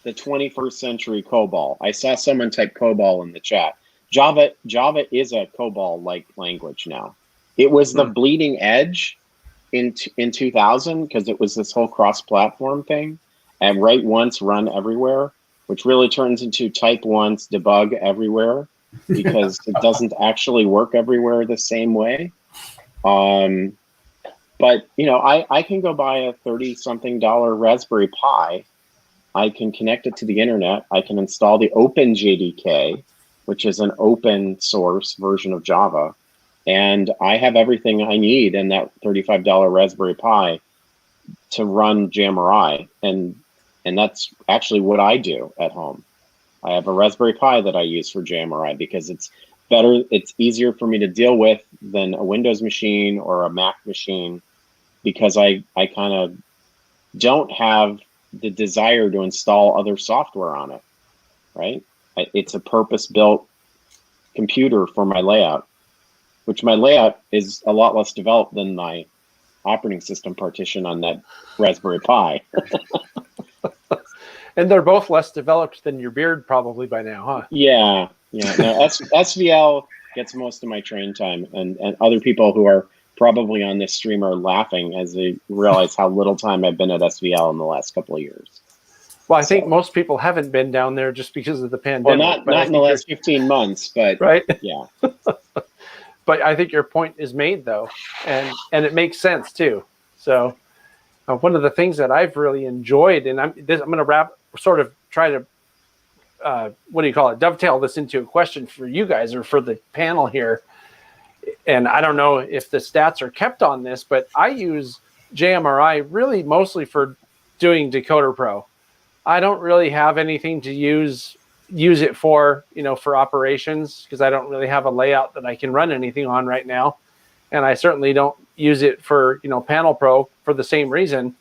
Speaker 4: the 21st century COBOL. I saw someone type COBOL in the chat. Java is a COBOL-like language now. It was the bleeding edge in 2000 because it was this whole cross-platform thing, and write once, run everywhere, which really turns into type once, debug everywhere, because it doesn't actually work everywhere the same way. But I can go buy a $30-something Raspberry Pi. I can connect it to the internet. I can install the OpenJDK, which is an open source version of Java. And I have everything I need in that $35 Raspberry Pi to run JMRI. And that's actually what I do at home. I have a Raspberry Pi that I use for JMRI because it's better. It's easier for me to deal with than a Windows machine or a Mac machine, because I kind of don't have the desire to install other software on it, right? It's a purpose-built computer for my layout, which my layout is a lot less developed than my operating system partition on that Raspberry Pi.
Speaker 2: And they're both less developed than your beard probably by now, huh?
Speaker 4: Yeah. No, SVL gets most of my train time, and other people who are probably on this stream are laughing as they realize how little time I've been at SVL in the last couple of years.
Speaker 2: Well, I think most people haven't been down there just because of the pandemic.
Speaker 4: Well, not in the last 15 months, but
Speaker 2: right?
Speaker 4: Yeah.
Speaker 2: But I think your point is made, though, and it makes sense too. So one of the things that I've really enjoyed, and I'm going to try to dovetail this into a question for you guys or for the panel here. And I don't know if the stats are kept on this, but I use JMRI really mostly for doing Decoder Pro. I don't really have anything to use it for, for operations, because I don't really have a layout that I can run anything on right now. And I certainly don't use it for, Panel Pro for the same reason.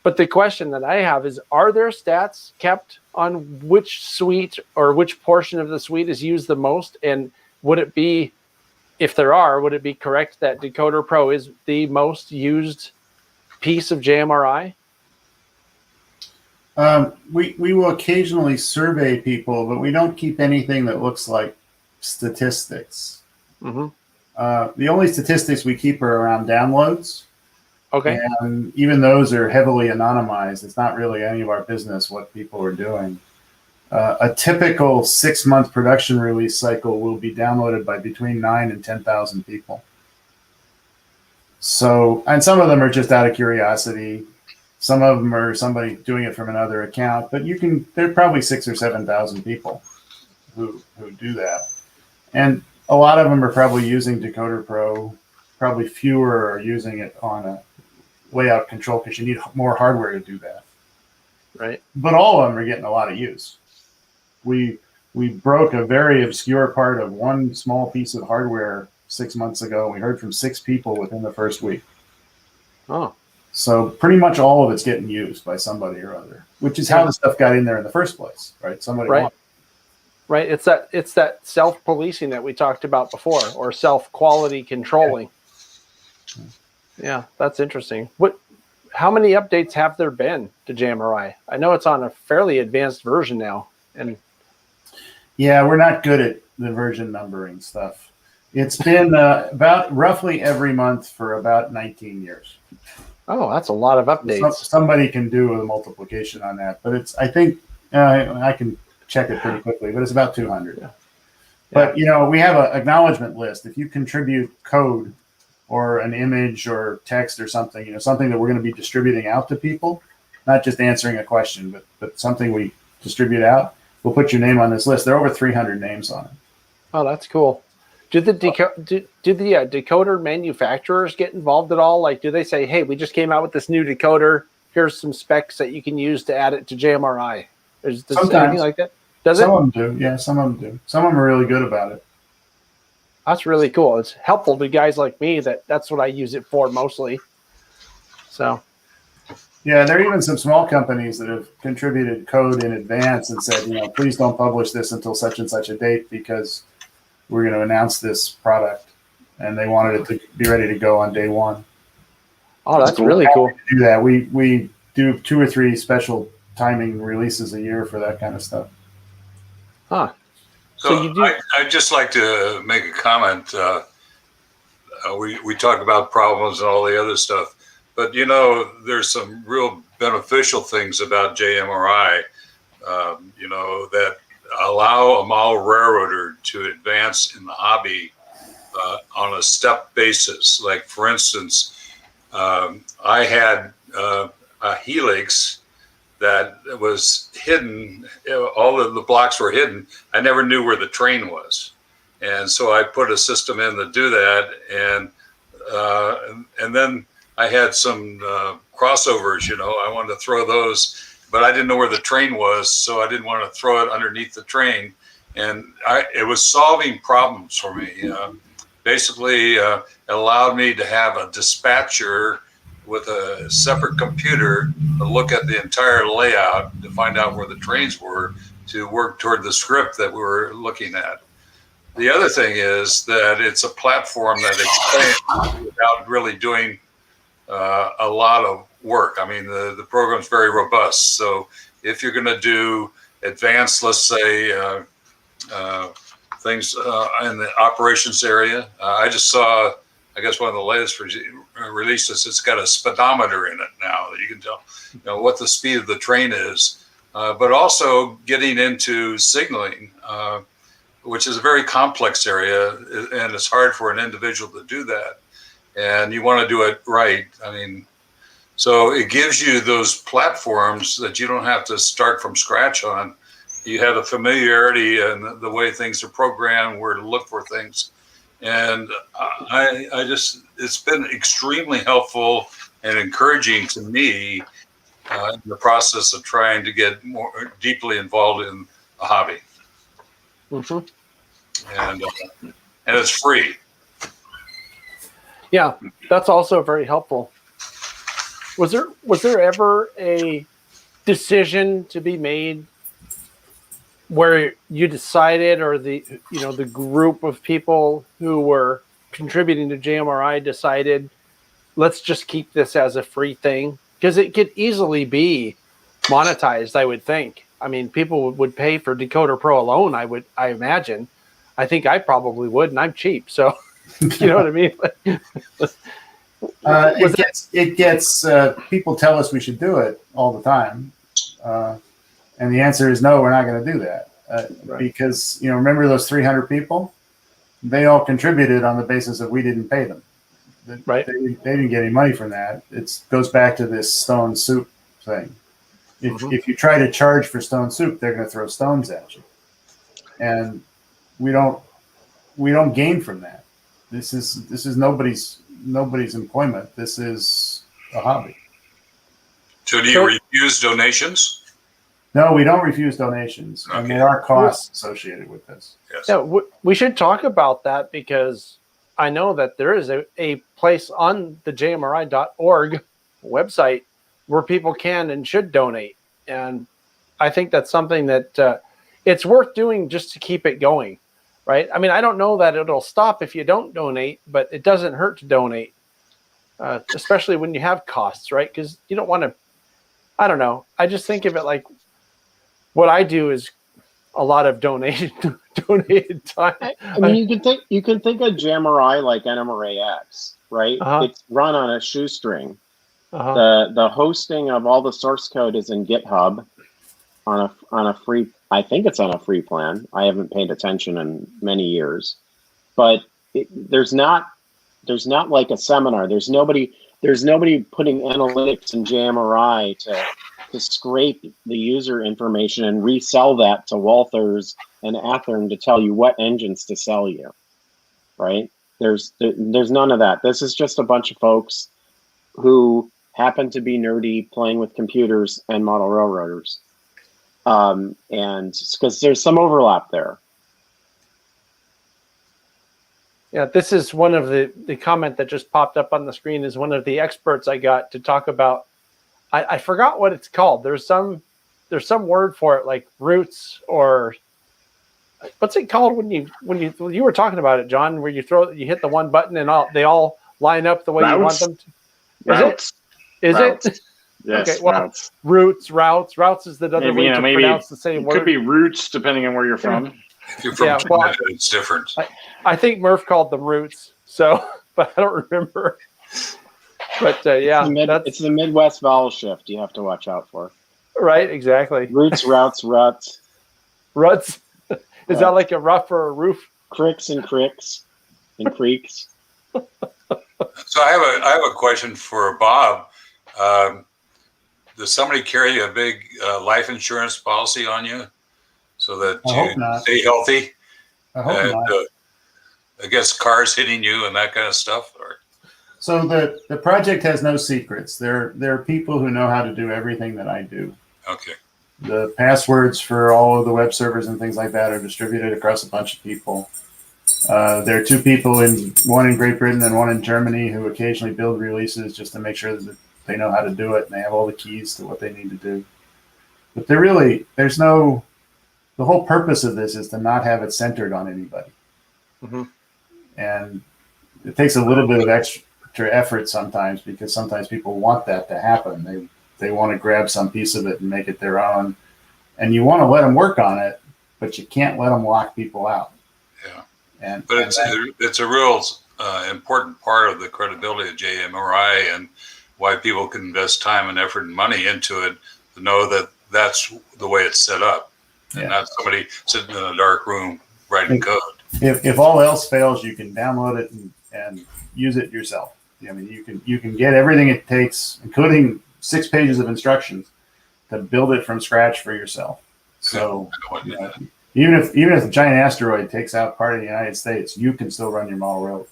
Speaker 2: But the question that I have is, are there stats kept on which suite or which portion of the suite is used the most? And would it be, if there are, would it be correct that Decoder Pro is the most used piece of JMRI?
Speaker 3: We will occasionally survey people, but we don't keep anything that looks like statistics.
Speaker 2: Mm-hmm.
Speaker 3: The only statistics we keep are around downloads.
Speaker 2: Okay.
Speaker 3: And even those are heavily anonymized. It's not really any of our business what people are doing. A typical 6-month production release cycle will be downloaded by between 9,000 and 10,000 people. So, and some of them are just out of curiosity. Some of them are somebody doing it from another account, but there are probably 6,000 or 7,000 people who do that. And a lot of them are probably using Decoder Pro. Probably fewer are using it on a layout control because you need more hardware to do that.
Speaker 2: Right.
Speaker 3: But all of them are getting a lot of use. We broke a very obscure part of one small piece of hardware 6 months ago. We heard from 6 people within the first week.
Speaker 2: Oh.
Speaker 3: So pretty much all of it's getting used by somebody or other, which is how the stuff got in there in the first place, right? Somebody
Speaker 2: right. Right. It's that self-policing that we talked about before, or self-quality controlling. Yeah, that's interesting. How many updates have there been to JMRI? I know it's on a fairly advanced version now. And
Speaker 3: yeah, we're not good at the version numbering stuff. It's been about roughly every month for about 19 years.
Speaker 2: Oh, that's a lot of updates.
Speaker 3: Somebody can do a multiplication on that, but I think I can check it pretty quickly, but it's about 200.
Speaker 2: Yeah.
Speaker 3: But, we have an acknowledgement list. If you contribute code or an image or text or something, something that we're going to be distributing out to people, not just answering a question, but something we distribute out, we'll put your name on this list. There are over 300 names on it.
Speaker 2: Oh, that's cool. Do the decoder manufacturers get involved at all? Like, do they say, hey, we just came out with this new decoder. Here's some specs that you can use to add it to JMRI. Does anything like that?
Speaker 3: Some of them do. Yeah, some of them do. Some of them are really good about it.
Speaker 2: That's really cool. It's helpful to guys like me that's what I use it for mostly. So.
Speaker 3: Yeah, there are even some small companies that have contributed code in advance and said, please don't publish this until such and such a date because we're going to announce this product. And they wanted it to be ready to go on day one.
Speaker 2: Oh, that's really cool.
Speaker 3: To do that. We do 2 or 3 special timing releases a year for that kind of stuff.
Speaker 2: Huh.
Speaker 6: So you do. I'd just like to make a comment. We talk about problems and all the other stuff, but there's some real beneficial things about JMRI, that allow a model railroader to advance in the hobby on a step basis. Like, for instance, I had a helix that was hidden. All of the blocks were hidden. I never knew where the train was. And so I put a system in to do that. And then I had some crossovers, I wanted to throw those, but I didn't know where the train was. So I didn't want to throw it underneath the train. And it was solving problems for me. Basically, it allowed me to have a dispatcher with a separate computer to look at the entire layout to find out where the trains were to work toward the script that we were looking at. The other thing is that it's a platform that expands without really doing a lot of work. I mean, the program's very robust. So if you're going to do advanced, let's say, things in the operations area, I just saw, I guess one of the latest releases, it's got a speedometer in it now that you can tell what the speed of the train is, but also getting into signaling, which is a very complex area, and it's hard for an individual to do that. And you want to do it right. I mean, so it gives you those platforms that you don't have to start from scratch on. You have the familiarity and the way things are programmed, where to look for things. And I just, it's been extremely helpful and encouraging to me in the process of trying to get more deeply involved in a hobby.
Speaker 2: Mm-hmm.
Speaker 6: And it's free.
Speaker 2: Yeah, that's also very helpful. Was there ever a decision to be made where you decided, or the group of people who were contributing to JMRI decided, let's just keep this as a free thing? Because it could easily be monetized, I would think. I mean, people would pay for Decoder Pro alone, I imagine. I think I probably would, and I'm cheap, so you know what I mean?
Speaker 3: It gets people tell us we should do it all the time. And the answer is no, we're not going to do that. Right. Because, remember those 300 people? They all contributed on the basis that we didn't pay them.
Speaker 2: Right.
Speaker 3: They didn't get any money from that. It goes back to this stone soup thing. If you try to charge for stone soup, they're going to throw stones at you. And we don't gain from that. This is nobody's employment. This is a hobby.
Speaker 6: So do you refuse donations?
Speaker 3: No, we don't refuse donations. Okay. And there are costs associated with this.
Speaker 6: Yes.
Speaker 2: Yeah, we should talk about that, because I know that there is a place on the JMRI.org website where people can and should donate. And I think that's something that it's worth doing just to keep it going, right? I mean, I don't know that it'll stop if you don't donate, but it doesn't hurt to donate, especially when you have costs, right? Because you don't want to, I don't know. I just think of it like, what I do is a lot of donated time.
Speaker 4: I mean, you can think of JMRI like NMRAX, right? It's run on a shoestring. The hosting of all the source code is in GitHub on a free. I think it's on a free plan. I haven't paid attention in many years, but there's not like a seminar. There's nobody putting analytics in JMRI to scrape the user information and resell that to Walthers and Athearn to tell you what engines to sell you, right? There's none of that. This is just a bunch of folks who happen to be nerdy playing with computers and model railroaders. And because there's some overlap there.
Speaker 2: Yeah, this is one of the comment that just popped up on the screen is one of the experts I got to talk about. I forgot what it's called. There's some word for it, like roots, or what's it called when you were talking about it, John, where you hit the one button and they all line up the way you want them to.
Speaker 5: Routes.
Speaker 2: Is
Speaker 5: routes.
Speaker 2: it?
Speaker 5: Yes,
Speaker 2: okay, well,
Speaker 5: routes.
Speaker 2: Routes is another way to pronounce the same word.
Speaker 5: It could be roots depending on where you're from.
Speaker 6: If you're from Canada, it's different.
Speaker 2: I think Murph called them roots, so but I don't remember. But yeah,
Speaker 4: it's the Midwest vowel shift you have to watch out for.
Speaker 2: Right, exactly.
Speaker 4: Roots, routes, ruts.
Speaker 2: Ruts. Is that like a rough or a roof?
Speaker 4: Cricks and cricks and creeks.
Speaker 6: So I have a question for Bob. Does somebody carry a big life insurance policy on you so that you stay healthy?
Speaker 3: I hope not.
Speaker 6: Against cars hitting you and that kind of stuff? Or?
Speaker 3: So the project has no secrets. There are people who know how to do everything that I do.
Speaker 6: Okay.
Speaker 3: The passwords for all of the web servers and things like that are distributed across a bunch of people. There are two people, one in Great Britain and one in Germany, who occasionally build releases just to make sure that they know how to do it and they have all the keys to what they need to do. But the whole purpose of this is to not have it centered on anybody.
Speaker 2: Mm-hmm.
Speaker 3: And it takes a little bit of extra effort sometimes, because sometimes people want that to happen. They want to grab some piece of it and make it their own. And you want to let them work on it, but you can't let them lock people out.
Speaker 6: Yeah. But it's a real important part of the credibility of JMRI and why people can invest time and effort and money into it, to know that that's the way it's set up, and not somebody sitting in a dark room writing code.
Speaker 3: If all else fails, you can download it and use it yourself. I mean, you can get everything it takes, including 6 pages of instructions, to build it from scratch for yourself. So even if a giant asteroid takes out part of the United States, you can still run your model railroad.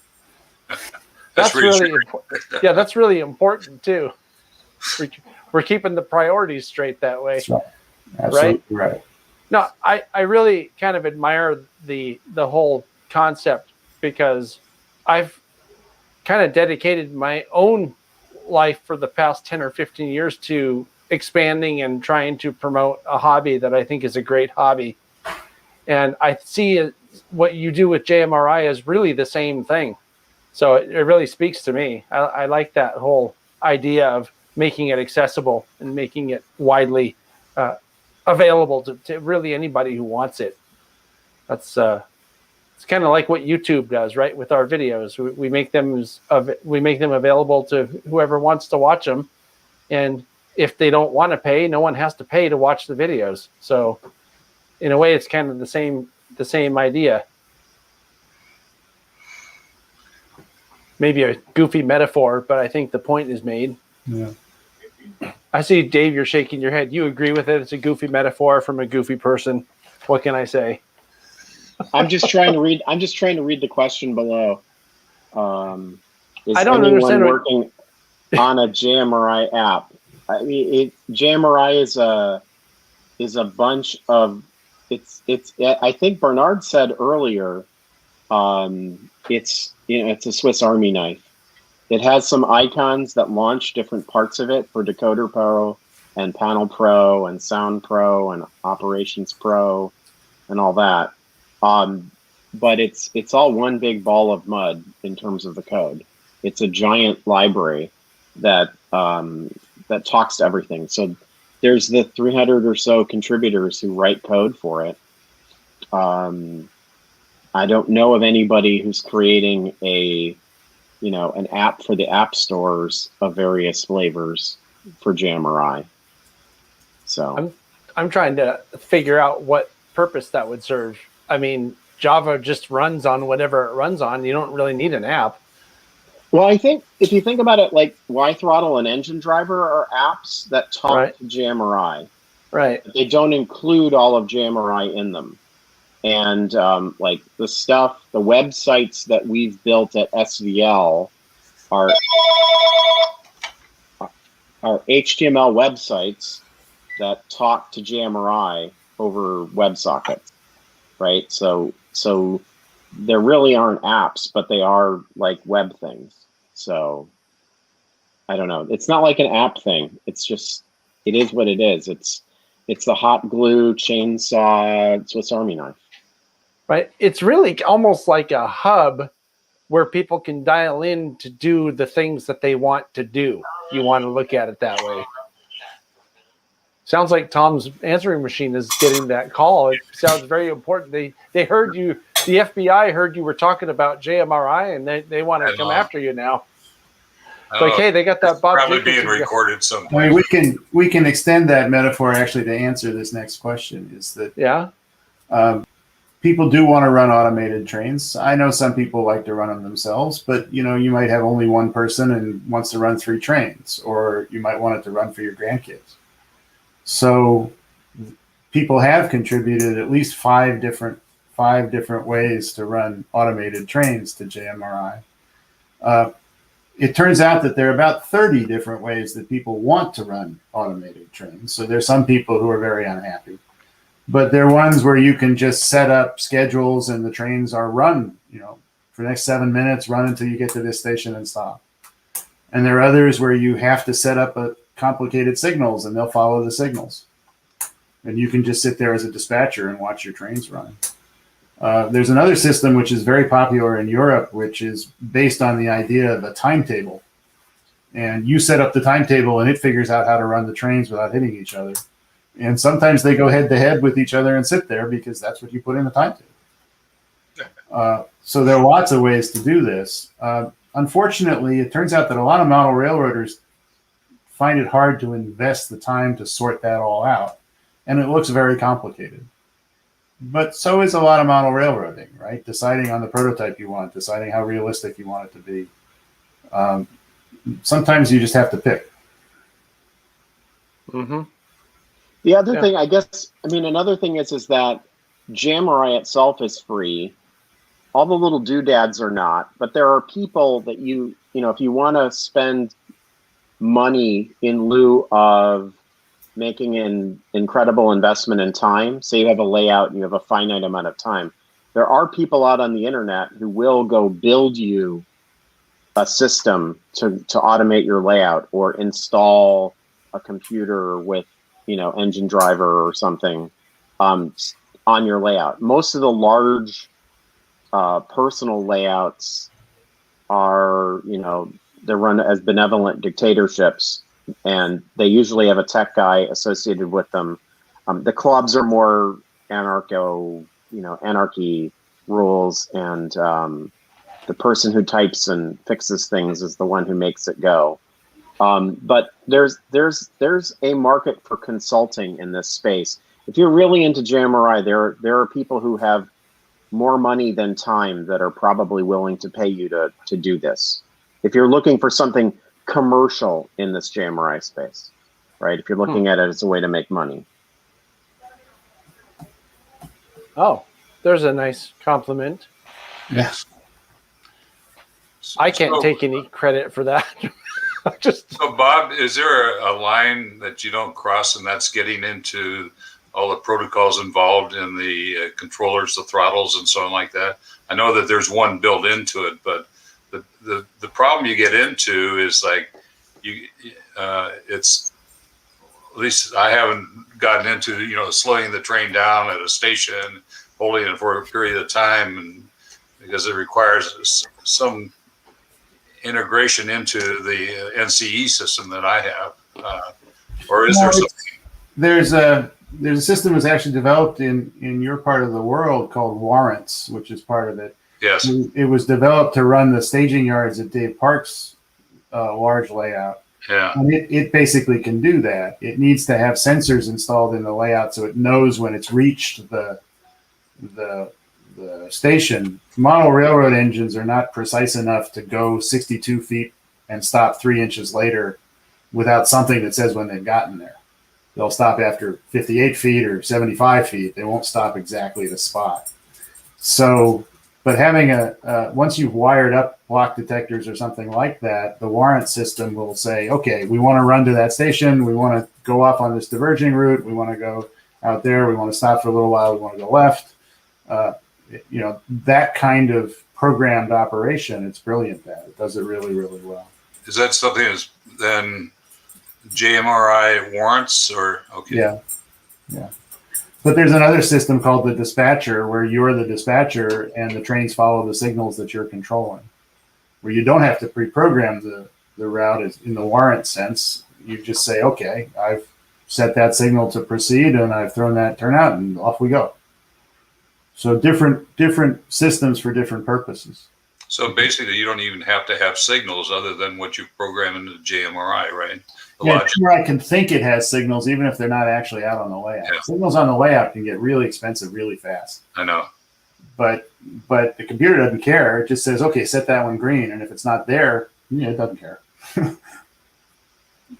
Speaker 2: That's really important. Yeah, that's really important too. We're keeping the priorities straight that way.
Speaker 3: That's right. Absolutely right.
Speaker 2: No, I really kind of admire the whole concept, because I've kind of dedicated my own life for the past 10 or 15 years to expanding and trying to promote a hobby that I think is a great hobby. And I see what you do with JMRI as really the same thing. So it really speaks to me. I like that whole idea of making it accessible and making it widely available to really anybody who wants it. That's it's kind of like what YouTube does, right? With our videos, we make them available to whoever wants to watch them, and if they don't want to pay, no one has to pay to watch the videos. So, in a way, it's kind of the same idea. Maybe a goofy metaphor, but I think the point is made.
Speaker 3: Yeah.
Speaker 2: I see, Dave, you're shaking your head. You agree with it? It's a goofy metaphor from a goofy person. What can I say?
Speaker 4: I'm just trying to read the question below. Is
Speaker 2: I don't
Speaker 4: anyone
Speaker 2: understand
Speaker 4: working on a JMRI app? I mean, JMRI is a bunch of it's. I think Bernard said earlier, it's a Swiss Army knife. It has some icons that launch different parts of it for Decoder Pro and Panel Pro and Sound Pro and Operations Pro and all that. But it's all one big ball of mud in terms of the code. It's a giant library that talks to everything. So there's the 300 or so contributors who write code for it. I don't know of anybody who's creating an app for the app stores of various flavors for JMRI. So
Speaker 2: I'm trying to figure out what purpose that would serve. I mean, Java just runs on whatever it runs on. You don't really need an app.
Speaker 4: Well, I think if you think about it, like YThrottle and Engine Driver are apps that talk to JMRI.
Speaker 2: Right.
Speaker 4: They don't include all of JMRI in them. And like the websites that we've built at SVL are HTML websites that talk to JMRI over WebSockets, right? So there really aren't apps, but they are like web things. So I don't know. It's not like an app thing. It's just, it is what it is. It's the hot glue, chainsaw, Swiss Army knife.
Speaker 2: Right. It's really almost like a hub where people can dial in to do the things that they want to do. You want to look at it that way. Sounds like Tom's answering machine is getting that call. It sounds very important. They heard you. The FBI heard you were talking about JMRI, and they want to come after you now. Like, hey, they got that Bob
Speaker 6: probably
Speaker 2: Jacobsen
Speaker 6: being recorded somewhere.
Speaker 3: I mean, we can extend that metaphor actually to answer this next question. Is that people do want to run automated trains. I know some people like to run them themselves, but you might have only one person and wants to run 3 trains, or you might want it to run for your grandkids. So people have contributed at least 5 different ways to run automated trains to JMRI. It turns out that there are about 30 different ways that people want to run automated trains. So there's some people who are very unhappy. But there are ones where you can just set up schedules and the trains are run, for the next 7 minutes, run until you get to this station and stop. And there are others where you have to set up complicated signals and they'll follow the signals. And you can just sit there as a dispatcher and watch your trains run. There's another system which is very popular in Europe, which is based on the idea of a timetable. And you set up the timetable and it figures out how to run the trains without hitting each other. And sometimes they go head to head with each other and sit there because that's what you put in the timetable. So there are lots of ways to do this. Unfortunately, it turns out that a lot of model railroaders find it hard to invest the time to sort that all out. And it looks very complicated. But so is a lot of model railroading, right? Deciding on the prototype you want, deciding how realistic you want it to be. Sometimes you just have to pick.
Speaker 2: Mm-hmm.
Speaker 4: The other thing, another thing is that JMRI itself is free. All the little doodads are not, but there are people that if you want to spend money in lieu of making an incredible investment in time, say you have a layout and you have a finite amount of time, there are people out on the internet who will go build you a system to automate your layout or install a computer with Engine Driver or something on your layout. Most of the large personal layouts are, they're run as benevolent dictatorships, and they usually have a tech guy associated with them. The clubs are more anarchy rules, and the person who types and fixes things is the one who makes it go. But there's a market for consulting in this space. If you're really into JMRI, there are people who have more money than time that are probably willing to pay you to do this. If you're looking for something commercial in this JMRI space, right? If you're looking at it as a way to make money.
Speaker 2: Oh, there's a nice compliment.
Speaker 3: Yes.
Speaker 2: I can't take any credit for that.
Speaker 6: So, Bob, is there a line that you don't cross, and that's getting into all the protocols involved in the controllers, the throttles, and so on like that? I know that there's one built into it, but the problem you get into is like it's, at least I haven't gotten into slowing the train down at a station, holding it for a period of time, and because it requires some integration into the NCE system that I have, or is there something?
Speaker 3: there's a system that's actually developed in your part of the world called Warrants, which is part of it.
Speaker 6: Yes.
Speaker 3: It was developed to run the staging yards at Dave Park's large layout.
Speaker 6: Yeah.
Speaker 3: And it basically can do that. It needs to have sensors installed in the layout so it knows when it's reached the station. Model railroad engines are not precise enough to go 62 feet and stop 3 inches later without something that says when they've gotten there. They'll stop after 58 feet or 75 feet. They won't stop exactly the spot. So, but having once you've wired up block detectors or something like that, the warrant system will say, okay, we want to run to that station. We want to go off on this diverging route. We want to go out there. We want to stop for a little while. We want to go left. That kind of programmed operation, it's brilliant that it does it really, really well.
Speaker 6: Is that something that's then JMRI warrants or okay?
Speaker 3: Yeah. But there's another system called the dispatcher where you're the dispatcher and the trains follow the signals that you're controlling, where you don't have to pre-program the route in the warrant sense. You just say, okay, I've set that signal to proceed and I've thrown that turnout and off we go. So different systems for different purposes.
Speaker 6: So basically, you don't even have to have signals other than what you program into the JMRI, right?
Speaker 3: JMRI can think it has signals even if they're not actually out on the layout. Yeah. Signals on the layout can get really expensive really fast.
Speaker 6: I know.
Speaker 3: But the computer doesn't care. It just says, okay, set that one green. And if it's not there, it doesn't care.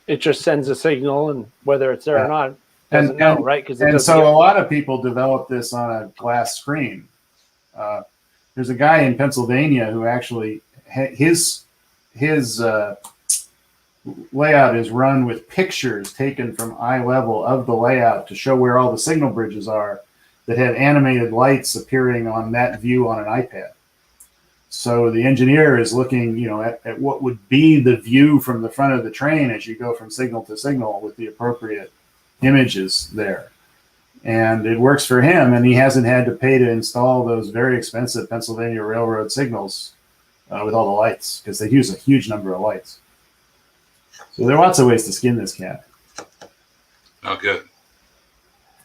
Speaker 2: It just sends a signal, and whether it's there or not, doesn't know, right?
Speaker 3: So a lot of people develop this on a glass screen. There's a guy in Pennsylvania who actually his layout is run with pictures taken from eye level of the layout to show where all the signal bridges are that have animated lights appearing on that view on an iPad. So the engineer is looking, at what would be the view from the front of the train as you go from signal to signal with the appropriate images there. And it works for him, and he hasn't had to pay to install those very expensive Pennsylvania Railroad signals with all the lights, because they use a huge number of lights. So there are lots of ways to skin this cat.
Speaker 6: Oh, good.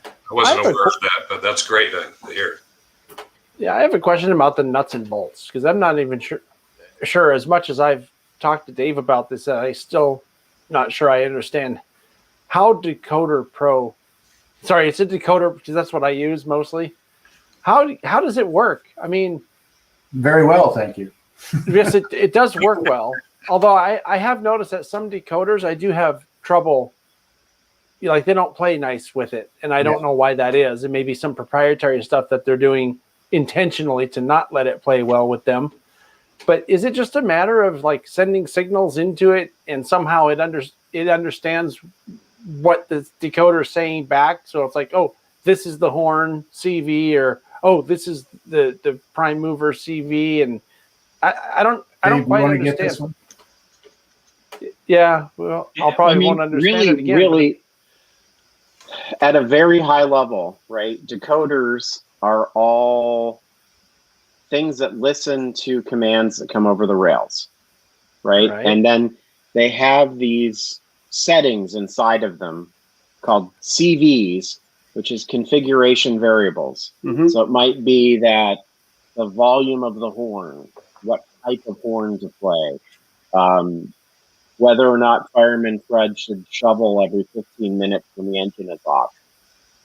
Speaker 6: I wasn't aware of that, but that's great to hear.
Speaker 2: Yeah, I have a question about the nuts and bolts, because I'm not even sure as much as I've talked to Dave about this, I still not sure I understand how Decoder Pro. Sorry, it's a decoder because that's what I use mostly. How does it work? I mean,
Speaker 3: very well, thank you.
Speaker 2: Yes, it does work well. Although I have noticed that some decoders I do have trouble. Like they don't play nice with it, and I don't know why that is. It may be some proprietary stuff that they're doing intentionally to not let it play well with them. But is it just a matter of like sending signals into it, and somehow it understands what the decoder is saying back? So it's like, oh, this is the horn CV, or oh, this is the prime mover CV, and I don't quite understand. Get this one? Yeah, well, I'll probably won't understand it again.
Speaker 4: Really, at a very high level, right? Decoders are all things that listen to commands that come over the rails, right? And then they have these settings inside of them called CVs, which is configuration variables. Mm-hmm. So it might be that the volume of the horn, what type of horn to play, whether or not fireman Fred should shovel every 15 minutes when the engine is off.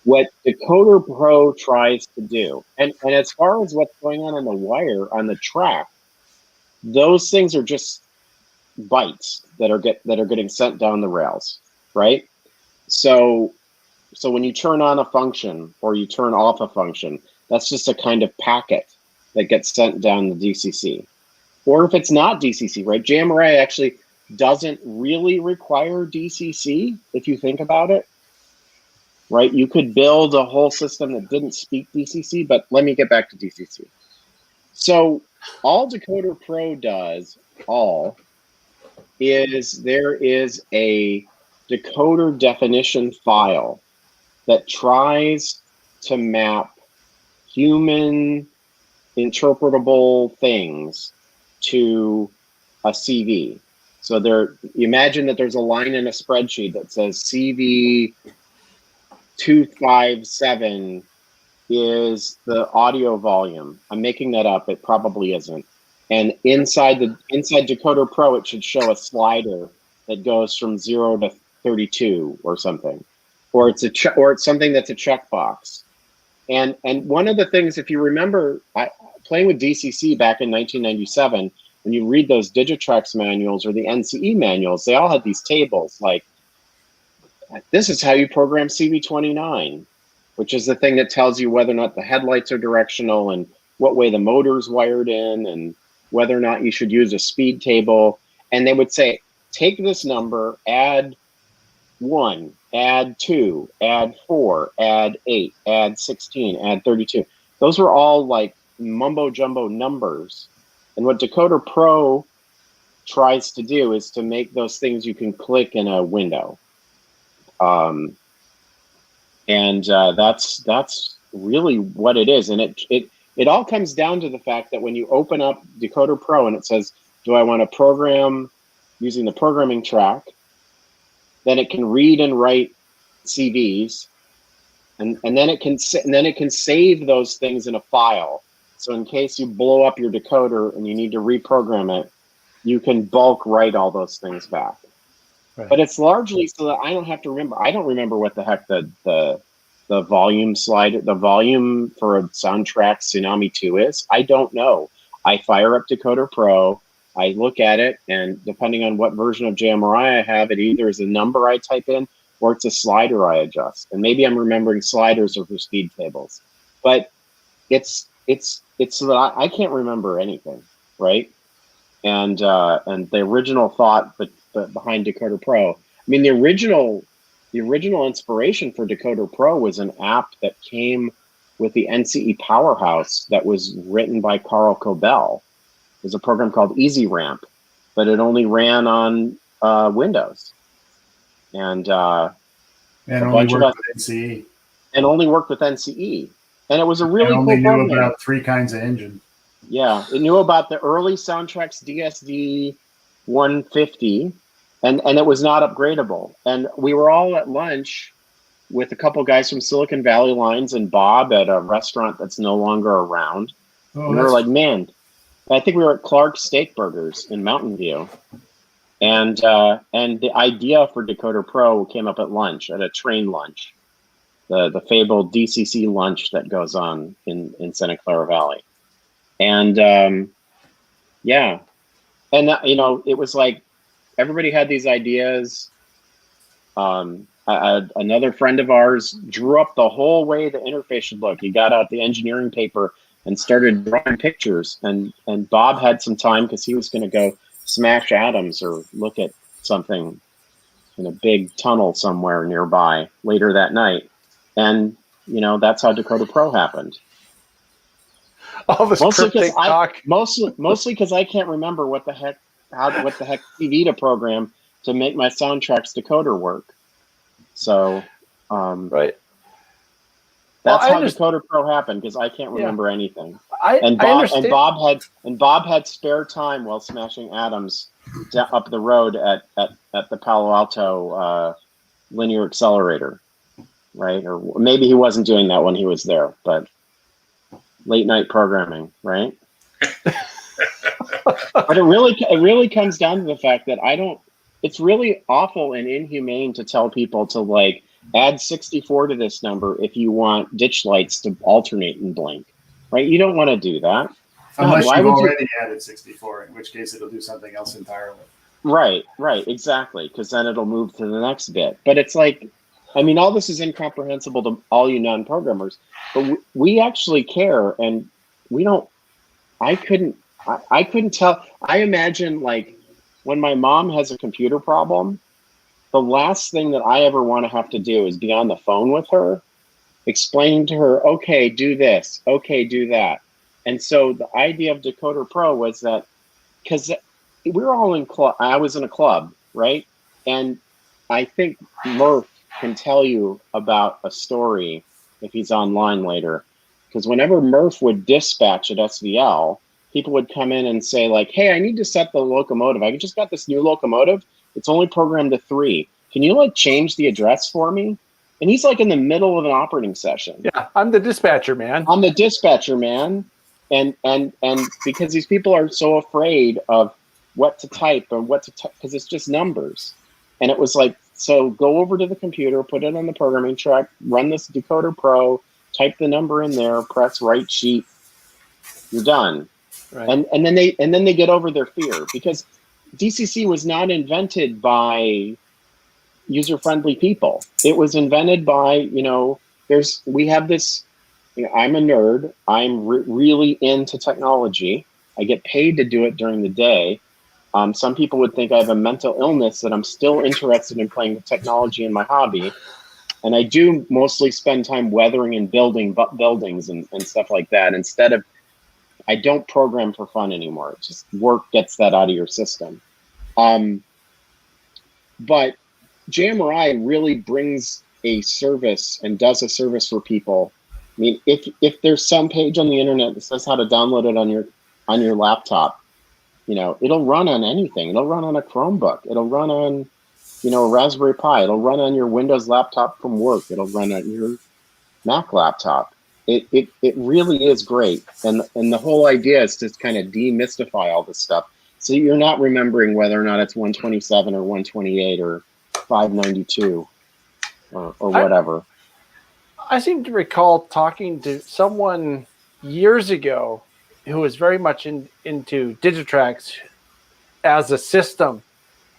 Speaker 4: What Decoder Pro tries to do, and as far as what's going on the wire, on the track, those things are just bytes that are getting sent down the rails, right? So when you turn on a function or you turn off a function, that's just a kind of packet that gets sent down the DCC. Or if it's not DCC, right? JMRI actually doesn't really require DCC if you think about it, right? You could build a whole system that didn't speak DCC, but let me get back to DCC. So all Decoder Pro does, is there is a decoder definition file that tries to map human interpretable things to a CV. So you imagine that there's a line in a spreadsheet that says CV 257 is the audio volume. I'm making that up. It probably isn't. And inside Decoder Pro, it should show a slider that goes from 0 to 32 or something, or it's something that's a checkbox. And one of the things, if you remember, playing with DCC back in 1997, when you read those Digitrax manuals or the NCE manuals, they all had these tables like, this is how you program CV29, which is the thing that tells you whether or not the headlights are directional and what way the motor's wired in and whether or not you should use a speed table. And they would say, take this number, add 1, add 2, add 4, add 8, add 16, add 32. Those were all like mumbo jumbo numbers. And what Decoder Pro tries to do is to make those things you can click in a window. That's really what it is. And it all comes down to the fact that when you open up Decoder Pro and it says, do I want to program using the programming track? Then it can read and write CVs, and then it can save those things in a file. So in case you blow up your decoder and you need to reprogram it, you can bulk write all those things back. Right. But it's largely so that I don't have to remember. I don't remember what the heck the volume slide, the volume for a soundtrack Tsunami 2 is. I don't know. I fire up Decoder Pro. I look at it, and depending on what version of JMRI I have, it either is a number I type in or it's a slider I adjust. And maybe I'm remembering sliders or for speed tables. But it's so that I can't remember anything, right? And the original thought behind Decoder Pro. I mean, the original inspiration for Decoder Pro was an app that came with the NCE Powerhouse that was written by Carl Cobell. It was a program called Easy Ramp, but it only ran on Windows. And
Speaker 3: only worked with NCE.
Speaker 4: And only worked with NCE. And it was a really cool
Speaker 3: program.
Speaker 4: program.
Speaker 3: It only knew about 3 kinds of engine.
Speaker 4: Yeah, it knew about the early Soundtrax DSD 150, and it was not upgradable. And we were all at lunch with a couple guys from Silicon Valley Lines and Bob at a restaurant that's no longer around. And we were like, man, I think we were at Clark's Steak Burgers in Mountain View. And the idea for Decoder Pro came up at lunch, at a train lunch, the fabled DCC lunch that goes on in Santa Clara Valley. And yeah, and it was like everybody had these ideas. Another friend of ours drew up the whole way the interface should look. He got out the engineering paper and started drawing pictures. And Bob had some time because he was going to go smash atoms or look at something in a big tunnel somewhere nearby later that night. And that's how Decoder Pro happened.
Speaker 2: All this cryptic talk.
Speaker 4: Mostly because I can't remember what the heck TV to program to make my Soundtrax decoder work. So,
Speaker 2: right.
Speaker 4: That's how Decoder Pro happened because I can't remember anything. Bob had spare time while smashing atoms up the road at the Palo Alto linear accelerator, right? Or maybe he wasn't doing that when he was there, but late night programming, right? But it really comes down to the fact that it's really awful and inhumane to tell people to like add 64 to this number if you want ditch lights to alternate and blink, right? You don't want to do that.
Speaker 3: Unless you've already added 64, in which case it'll do something else entirely.
Speaker 4: Right, exactly, because then it'll move to the next bit. But it's like, I mean, all this is incomprehensible to all you non-programmers, but we actually care, and we don't. I couldn't tell. I imagine like when my mom has a computer problem, the last thing that I ever want to have to do is be on the phone with her, explaining to her, okay, do this, okay, do that. And so the idea of Decoder Pro was that, because we were all in club, I was in a club, right? And I think Murph can tell you about a story if he's online later. Because whenever Murph would dispatch at SVL, people would come in and say like, hey, I need to set the locomotive. I just got this new locomotive. It's only programmed to 3. Can you like change the address for me? And he's like in the middle of an operating session.
Speaker 2: Yeah, I'm the dispatcher, man.
Speaker 4: I'm the dispatcher, man. And because these people are so afraid of what to type or what to type, because it's just numbers. And it was like, so go over to the computer, put it on the programming track, run this Decoder Pro, type the number in there, press write sheet, you're done.
Speaker 2: Right.
Speaker 4: And then they get over their fear, because DCC was not invented by user-friendly people. It was invented by, we have this, I'm a nerd. I'm really into technology. I get paid to do it during the day. Some people would think I have a mental illness, that I'm still interested in playing with technology in my hobby. And I do mostly spend time weathering and building buildings and stuff like that. I don't program for fun anymore. It's just work gets that out of your system. But JMRI really brings a service and does a service for people. I mean, if there's some page on the internet that says how to download it on your laptop, it'll run on anything. It'll run on a Chromebook. It'll run on, a Raspberry Pi. It'll run on your Windows laptop from work. It'll run on your Mac laptop. It really is great. And the whole idea is to kind of demystify all this stuff, so you're not remembering whether or not it's 127 or 128 or 592 or whatever.
Speaker 2: I seem to recall talking to someone years ago who was very much into Digitrax as a system.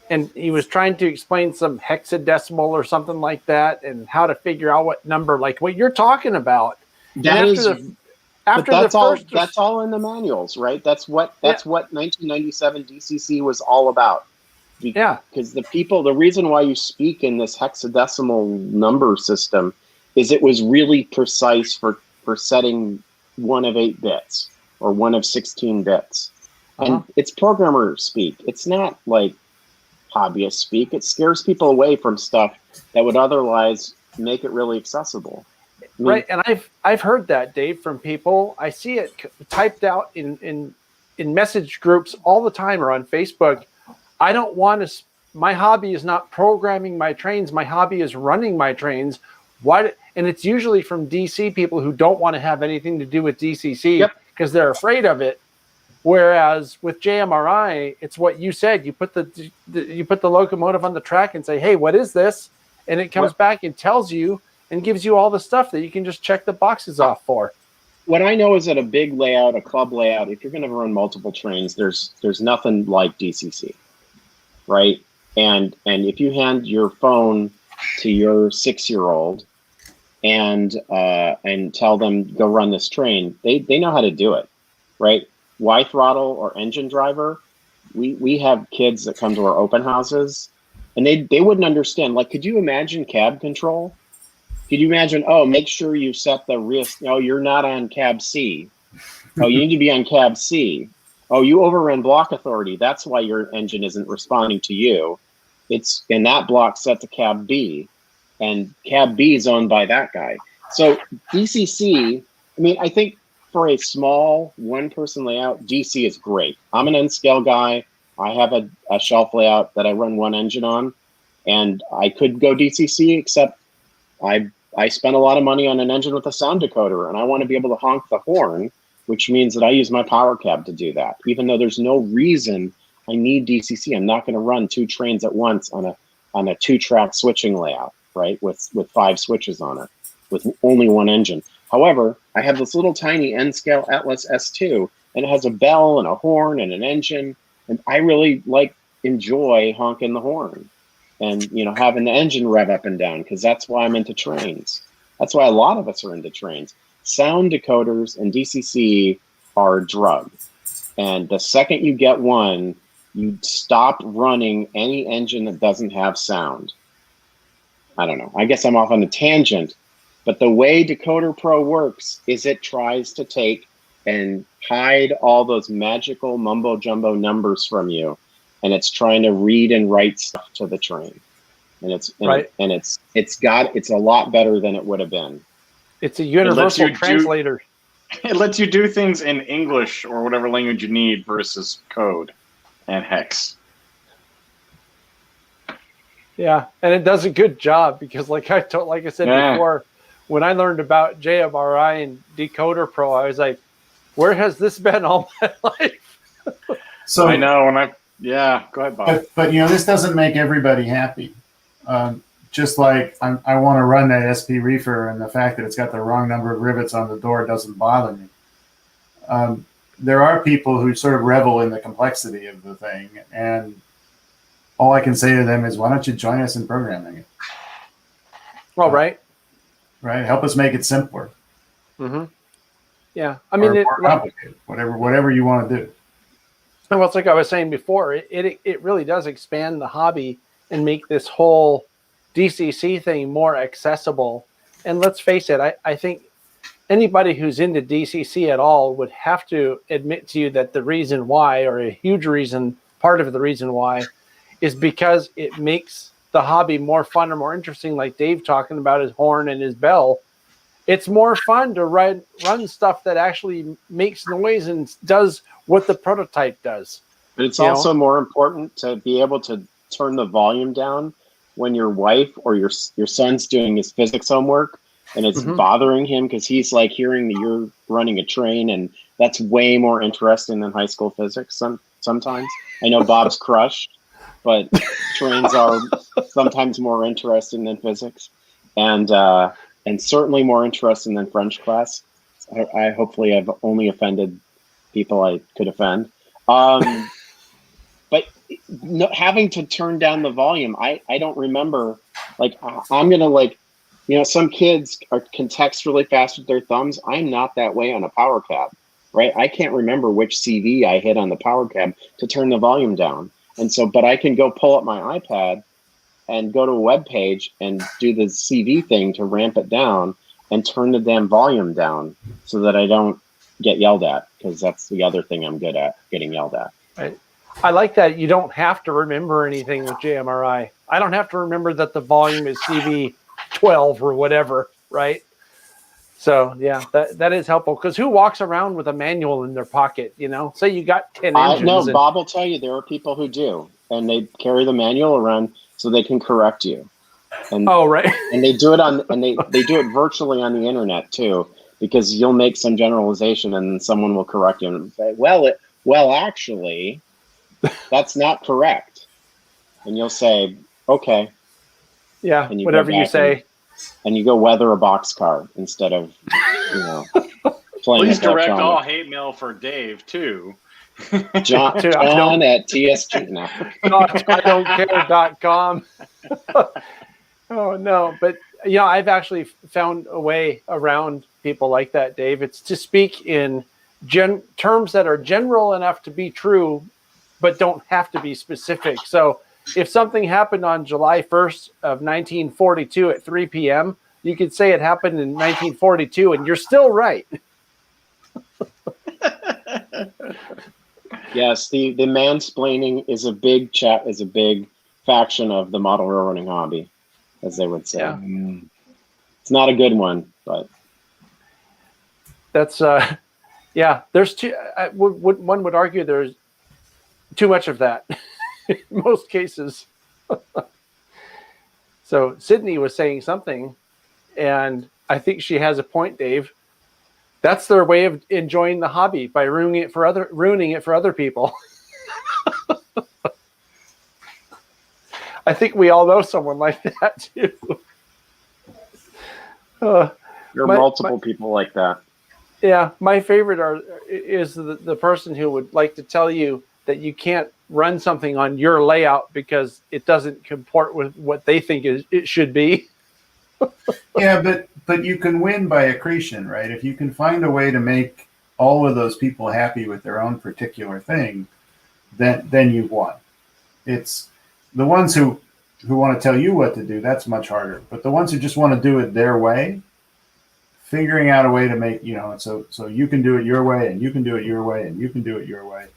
Speaker 2: And he was trying to explain some hexadecimal or something like that, and how to figure out what number, like what you're talking about.
Speaker 4: That's all in the manuals, right? That's what 1997 DCC was all about. Because the reason why you speak in this hexadecimal number system is it was really precise for setting 1 of 8 bits or 1 of 16 bits. And it's programmer speak. It's not like hobbyist speak. It scares people away from stuff that would otherwise make it really accessible.
Speaker 2: Right, and I've heard that, Dave, from people. I see it typed out in message groups all the time, or on Facebook. I don't want to. My hobby is not programming my trains. My hobby is running my trains. Why? And it's usually from DC people who don't want to have anything to do with DCC because they're afraid of it. Whereas with JMRI, it's what you said. You put the locomotive on the track and say, "Hey, what is this?" And it comes back and tells you and gives you all the stuff that you can just check the boxes off for.
Speaker 4: What I know is that a big layout, a club layout, if you're going to run multiple trains, there's nothing like DCC, right? And if you hand your phone to your 6-year-old and tell them go run this train, they know how to do it, right? Y throttle or engine driver. We have kids that come to our open houses, and they wouldn't understand. Like, could you imagine cab control? Could you imagine, make sure you set the wrist. Oh, you're not on cab C. Oh, you need to be on cab C. Oh, you overran block authority. That's why your engine isn't responding to you. It's in that block set to cab B, and cab B is owned by that guy. So DCC, I think for a small one-person layout, DC is great. I'm an N-scale guy. I have a shelf layout that I run one engine on, and I could go DCC, except I spent a lot of money on an engine with a sound decoder, and I want to be able to honk the horn, which means that I use my power cab to do that. Even though there's no reason I need DCC, I'm not going to run 2 trains at once on a 2-track switching layout, right? With 5 switches on it, with only one engine. However, I have this little tiny N-scale Atlas S2, and it has a bell and a horn and an engine, and I really enjoy honking the horn. And, having the engine rev up and down, because that's why I'm into trains. That's why a lot of us are into trains. Sound decoders and DCC are a drug. And the second you get one, you stop running any engine that doesn't have sound. I don't know. I guess I'm off on a tangent. But the way Decoder Pro works is it tries to take and hide all those magical mumbo-jumbo numbers from you. And it's trying to read and write stuff to the train, and it's a lot better than it would have been.
Speaker 2: It's a universal translator.
Speaker 5: It lets you do things in English or whatever language you need versus code and hex.
Speaker 2: Yeah, and it does a good job because, like I said before, when I learned about JMRI and Decoder Pro, I was like, "Where has this been all my life?"
Speaker 3: So
Speaker 5: I know go ahead, Bob.
Speaker 3: But this doesn't make everybody happy. Just like I want to run that SP reefer, and the fact that it's got the wrong number of rivets on the door doesn't bother me. There are people who sort of revel in the complexity of the thing, and all I can say to them is, why don't you join us in programming it?
Speaker 2: Well, right.
Speaker 3: Help us make it simpler.
Speaker 2: Mm-hmm. Yeah, I mean,
Speaker 3: more complicated. Whatever you want to do.
Speaker 2: Well, it's like I was saying before, it really does expand the hobby and make this whole DCC thing more accessible. And let's face it, I think anybody who's into DCC at all would have to admit to you that the reason why, or a huge reason, part of the reason why, is because it makes the hobby more fun or more interesting. Like Dave talking about his horn and his bell. It's more fun to run stuff that actually makes noise and does what the prototype does.
Speaker 4: But it's also more important to be able to turn the volume down when your wife or your son's doing his physics homework and it's bothering him because he's like hearing that you're running a train, and that's way more interesting than high school physics sometimes. I know Bob's crushed, but trains are sometimes more interesting than physics, and certainly more interesting than French class. I hopefully have only offended people I could offend. But having to turn down the volume, I don't remember. Like, I'm going to some kids can text really fast with their thumbs. I'm not that way on a power cab, right? I can't remember which CV I hit on the power cab to turn the volume down. And so, but I can go pull up my iPad and go to a web page and do the CV thing to ramp it down and turn the damn volume down so that I don't get yelled at, because that's the other thing I'm good at, getting yelled at.
Speaker 2: Right. I like that you don't have to remember anything with JMRI. I don't have to remember that the volume is CV 12 or whatever, right? So yeah, that is helpful, because who walks around with a manual in their pocket? Say you got 10 engines.
Speaker 4: No, Bob will tell you there are people who do, and they carry the manual around so they can correct you. And
Speaker 2: right.
Speaker 4: And they do it they do it virtually on the internet too, because you'll make some generalization and someone will correct you and say, well, actually, that's not correct. And you'll say, okay.
Speaker 2: Yeah, and whatever you say.
Speaker 4: And you go weather a boxcar instead of, playing.
Speaker 5: Please direct all hate mail for Dave too.
Speaker 4: John at TSG. No.
Speaker 2: I-don't-care.com. Oh no, but I've actually found a way around people like that, Dave. It's to speak in terms that are general enough to be true, but don't have to be specific. So if something happened on July 1st of 1942 at 3 p.m., you could say it happened in 1942, and you're still right.
Speaker 4: Yes, the mansplaining is a big faction of the model railroading hobby, as they would say.
Speaker 2: Yeah.
Speaker 4: It's not a good one, but
Speaker 2: that's there's one would argue there's too much of that in most cases. So Sydney was saying something, and I think she has a point, Dave. That's their way of enjoying the hobby, by ruining it for other people. I think we all know someone like that too.
Speaker 4: There are multiple people like that.
Speaker 2: Yeah, my favorite is the person who would like to tell you that you can't run something on your layout because it doesn't comport with what they think it should be.
Speaker 3: Yeah, but you can win by accretion, right? If you can find a way to make all of those people happy with their own particular thing, then you've won. It's the ones who want to tell you what to do, that's much harder. But the ones who just want to do it their way, figuring out a way to make, so you can do it your way, and you can do it your way, and you can do it your way.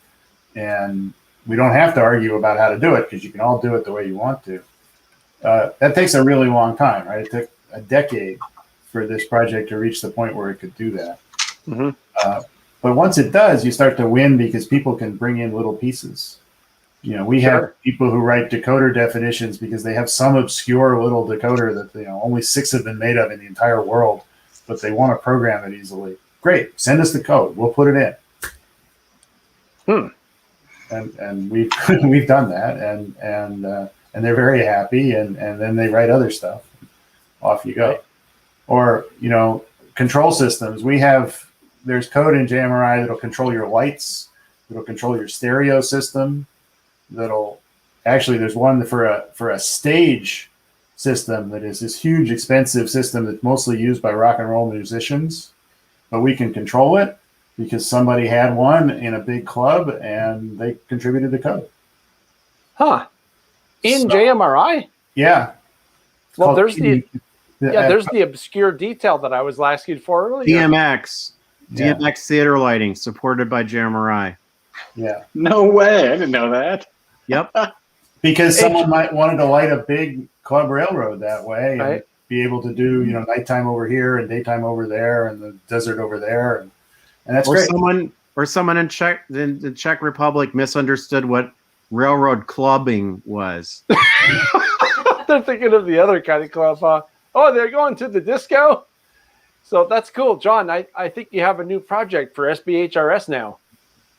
Speaker 3: And we don't have to argue about how to do it, because you can all do it the way you want to. That takes a really long time, right? It took a decade for this project to reach the point where it could do that.
Speaker 2: Mm-hmm.
Speaker 3: But once it does, you start to win, because people can bring in little pieces. We have people who write decoder definitions because they have some obscure little decoder that only 6 have been made of in the entire world, but they want to program it easily. Great, send us the code. We'll put it in. And we've done that, and they're very happy, and then they write other stuff. Off you go. Right. Or control systems. There's code in JMRI that'll control your lights, that'll control your stereo system. There's one for a stage system that is this huge, expensive system that's mostly used by rock and roll musicians, but we can control it because somebody had one in a big club and they contributed the code.
Speaker 2: Huh? In JMRI?
Speaker 3: Yeah.
Speaker 2: Well, there's there's the obscure detail that I was asking for earlier.
Speaker 7: DMX theater lighting supported by JMRI.
Speaker 3: Yeah.
Speaker 5: No way. I didn't know that.
Speaker 7: Yep.
Speaker 3: Because someone might wanted to light a big club railroad that way and be able to do, nighttime over here and daytime over there and the desert over there. And that's great.
Speaker 7: Someone in the Czech Republic misunderstood what railroad clubbing was.
Speaker 2: They're thinking of the other kind of club. Oh, they're going to the disco? So that's cool. John, I think you have a new project for SBHRS now.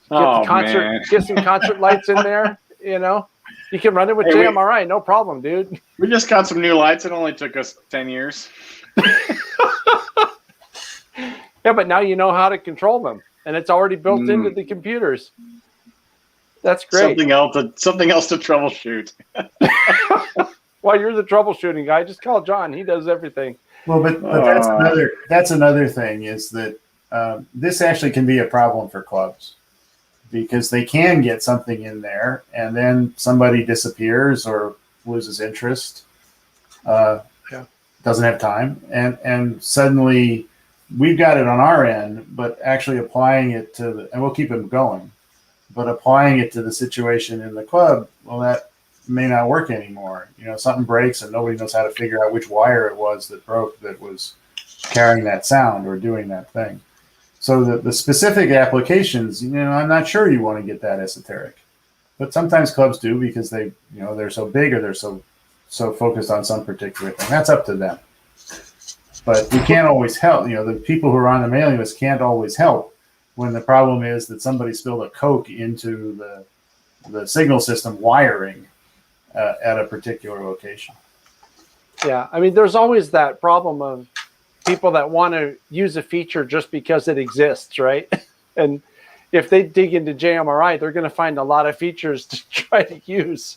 Speaker 2: Get some concert lights in there, You can run it with JMRI, no problem, dude.
Speaker 5: We just got some new lights. It only took us 10 years.
Speaker 2: Yeah, but now you know how to control them, and it's already built into the computers. That's great.
Speaker 5: Something else to troubleshoot.
Speaker 2: Well, you're the troubleshooting guy. Just call John. He does everything.
Speaker 3: Well, but that's another thing is that this actually can be a problem for clubs because they can get something in there and then somebody disappears or loses interest, doesn't have time, and suddenly we've got it on our end, but actually applying it to and we'll keep it going, but applying it to the situation in the club, well, that may not work anymore. Something breaks and nobody knows how to figure out which wire it was that broke that was carrying that sound or doing that thing. So the specific applications, I'm not sure you want to get that esoteric, but sometimes clubs do because they're so big or they're so focused on some particular thing. That's up to them. But we can't always help. The people who are on the mailing list can't always help when the problem is that somebody spilled a Coke into the signal system wiring at a particular location.
Speaker 2: Yeah, I mean, there's always that problem of people that want to use a feature just because it exists, right? And if they dig into JMRI, they're going to find a lot of features to try to use.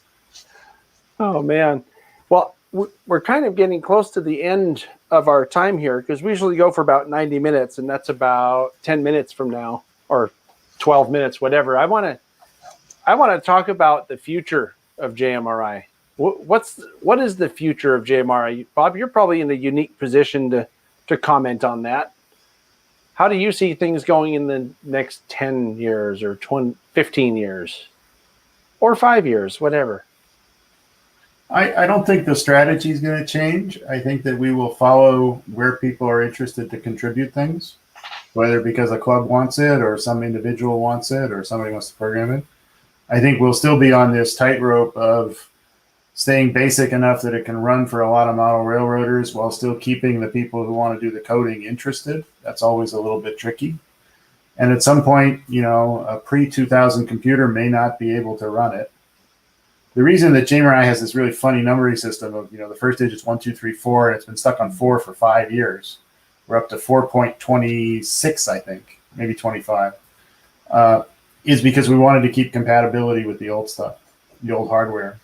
Speaker 2: Oh, man. Well, we're kind of getting close to the end of our time here because we usually go for about 90 minutes, and that's about 10 minutes from now or 12 minutes, whatever. I want to talk about the future of JMRI. What is the future of JMRI? Bob, you're probably in a unique position to comment on that. How do you see things going in the next 10 years or 15 years or 5 years, whatever?
Speaker 3: I don't think the strategy is going to change. I think that we will follow where people are interested to contribute things, whether because a club wants it or some individual wants it or somebody wants to program it. I think we'll still be on this tightrope of staying basic enough that it can run for a lot of model railroaders while still keeping the people who want to do the coding interested. That's always a little bit tricky. And at some point, a pre-2000 computer may not be able to run it. The reason that JMRI has this really funny numbering system of, the first digit's 1, 2, 3, 4, and it's been stuck on 4 for 5 years. We're up to 4.26, I think, maybe 25, is because we wanted to keep compatibility with the old stuff, the old hardware.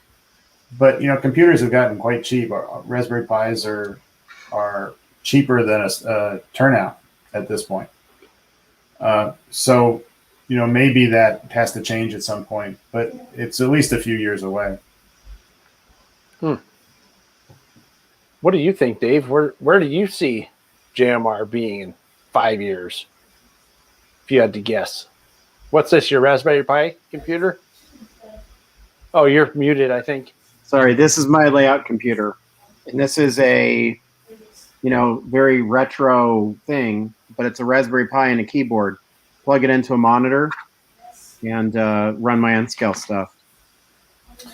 Speaker 3: But, computers have gotten quite cheap. Our Raspberry Pis are cheaper than a turnout at this point. So, maybe that has to change at some point, but it's at least a few years away.
Speaker 2: What do you think, Dave? Where do you see JMR being in 5 years? If you had to guess. What's this, your Raspberry Pi computer? Oh, you're muted, I think.
Speaker 7: Sorry, this is my layout computer. And this is a, very retro thing, but it's a Raspberry Pi and a keyboard. Plug it into a monitor and run my N-scale stuff.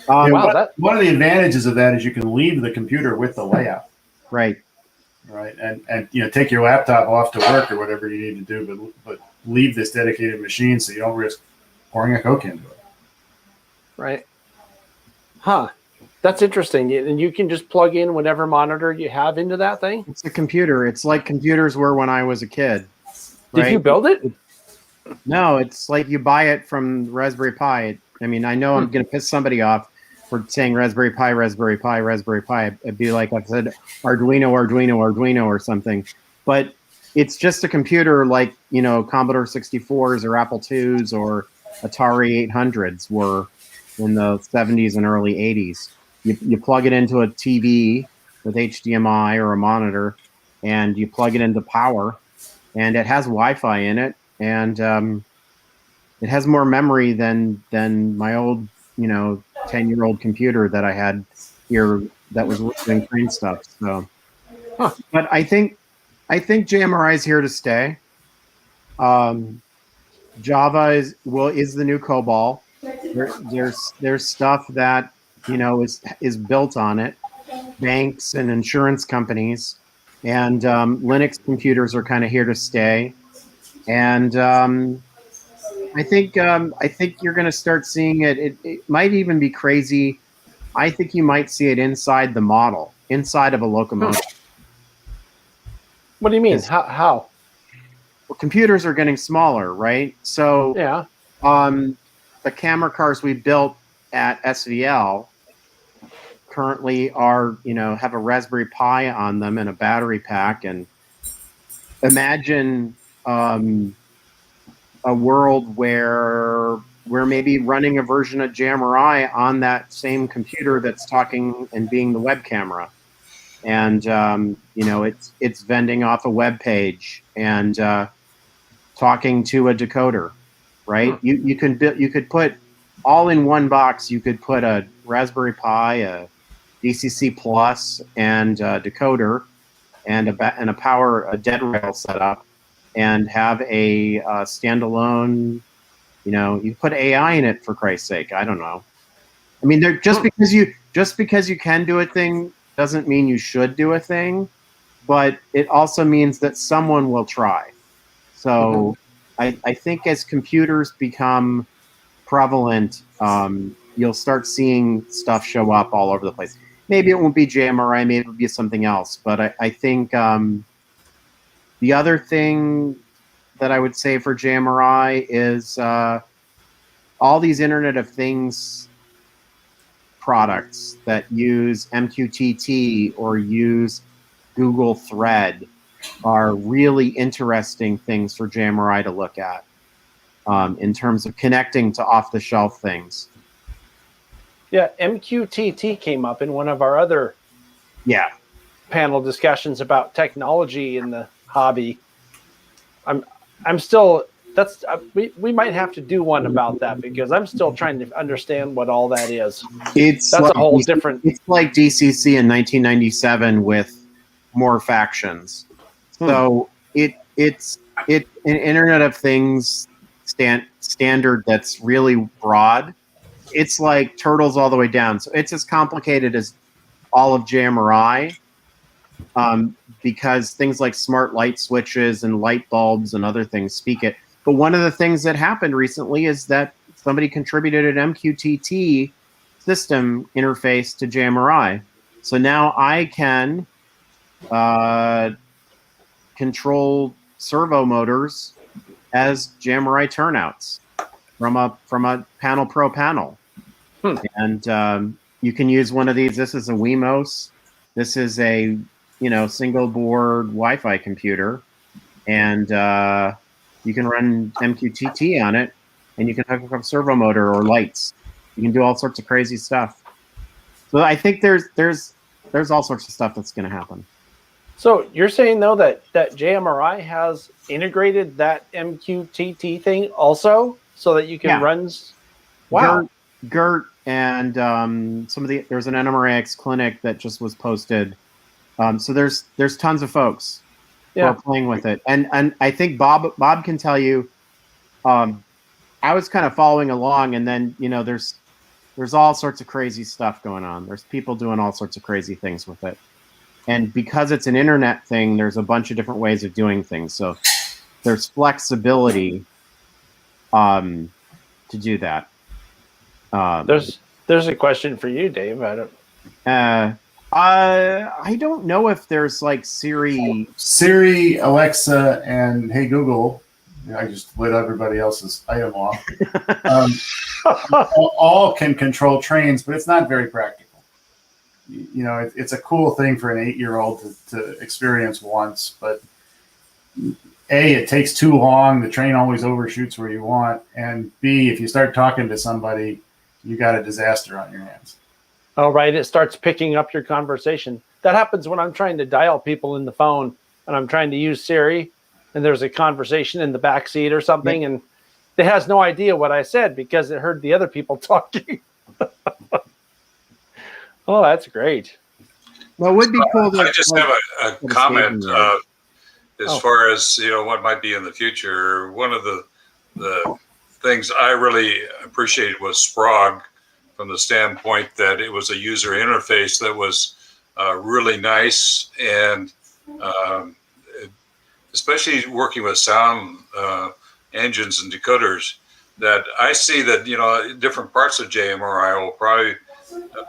Speaker 2: Wow,
Speaker 3: one of the advantages of that is you can leave the computer with the layout.
Speaker 7: Right.
Speaker 3: Right. And take your laptop off to work or whatever you need to do, but leave this dedicated machine so you don't risk pouring a Coke into it.
Speaker 2: Right. Huh. That's interesting. And you can just plug in whatever monitor you have into that thing?
Speaker 7: It's a computer. It's like computers were when I was a kid.
Speaker 2: Did
Speaker 7: right?
Speaker 2: you build it?
Speaker 7: No, it's like you buy it from Raspberry Pi. I mean, I know I'm going to piss somebody off for saying Raspberry Pi, Raspberry Pi, Raspberry Pi. It'd be like I said Arduino, Arduino, Arduino or something. But it's just a computer like, Commodore 64s or Apple IIs or Atari 800s were in the 70s and early 80s. You plug it into a TV with HDMI or a monitor, and you plug it into power, and it has Wi-Fi in it, and it has more memory than my old 10-year-old computer that I had here that was doing train stuff. So, but I think JMRI is here to stay. Java is the new COBOL. There's stuff that is built on it. Banks and insurance companies, and Linux computers are kind of here to stay. And I think you're going to start seeing it. It might even be crazy. I think you might see it inside the model, inside of a locomotive.
Speaker 2: What do you mean? How?
Speaker 7: Well, computers are getting smaller, right? So
Speaker 2: yeah,
Speaker 7: the camera cars we built at SVL currently are, have a Raspberry Pi on them and a battery pack. And imagine a world where we're maybe running a version of JMRI on that same computer that's talking and being the web camera. And, it's vending off a web page and talking to a decoder, right? You could put all in one box. You could put a Raspberry Pi, a DCC Plus, and a decoder, and a dead rail setup, and have a standalone. You put AI in it, for Christ's sake. I don't know. I mean, just because you can do a thing doesn't mean you should do a thing, but it also means that someone will try. So I think as computers become prevalent, you'll start seeing stuff show up all over the place. Maybe it won't be JMRI, maybe it'll be something else. But I think the other thing that I would say for JMRI is all these Internet of Things products that use MQTT or use Google Thread are really interesting things for JMRI to look at in terms of connecting to off-the-shelf things.
Speaker 2: Yeah, MQTT came up in one of our other panel discussions about technology in the hobby. I'm still we might have to do one about that because I'm still trying to understand what all that is. That's like a whole different.
Speaker 7: It's like DCC in 1997 with more factions. So it's an Internet of Things standard that's really broad. It's like turtles all the way down. So it's as complicated as all of JMRI because things like smart light switches and light bulbs and other things speak it. But one of the things that happened recently is that somebody contributed an MQTT system interface to JMRI. So now I can control servo motors as JMRI turnouts from a Panel Pro panel. And you can use one of these. This is a Wemos. This is a single board Wi-Fi computer, and you can run MQTT on it, and you can hook up a servo motor or lights. You can do all sorts of crazy stuff. So I think there's all sorts of stuff that's going to happen.
Speaker 2: So you're saying though that JMRI has integrated that MQTT thing also, so that you can run. Wow.
Speaker 7: Gert and there's an NMRA clinic that just was posted. So there's tons of folks who are playing with it, and I think Bob can tell you. I was kind of following along, and then there's There's all sorts of crazy stuff going on. There's people doing all sorts of crazy things with it. And because it's an internet thing, there's a bunch of different ways of doing things. So there's flexibility to do that.
Speaker 2: There's a question for you, Dave.
Speaker 7: I don't know if there's like Siri,
Speaker 3: Alexa, and Hey Google. I just lit everybody else's item off. All can control trains, but it's not very practical. You know, it's a cool thing for an 8-year-old to experience once, but A, it takes too long. The train always overshoots where you want. And B, if you start talking to somebody, you got a disaster on your hands.
Speaker 2: Oh, right. It starts picking up your conversation. That happens when I'm trying to dial people in the phone and I'm trying to use Siri and there's a conversation in the back seat or something. And it has no idea what I said because it heard the other people talking. Oh, that's great.
Speaker 7: Well, it would be cool.
Speaker 6: I just have a comment as far as, you know, what might be in the future. One of the things I really appreciated was Sprague, from the standpoint that it was a user interface that was really nice, and especially working with sound engines and decoders, that I see that, you know, different parts of JMRI will probably,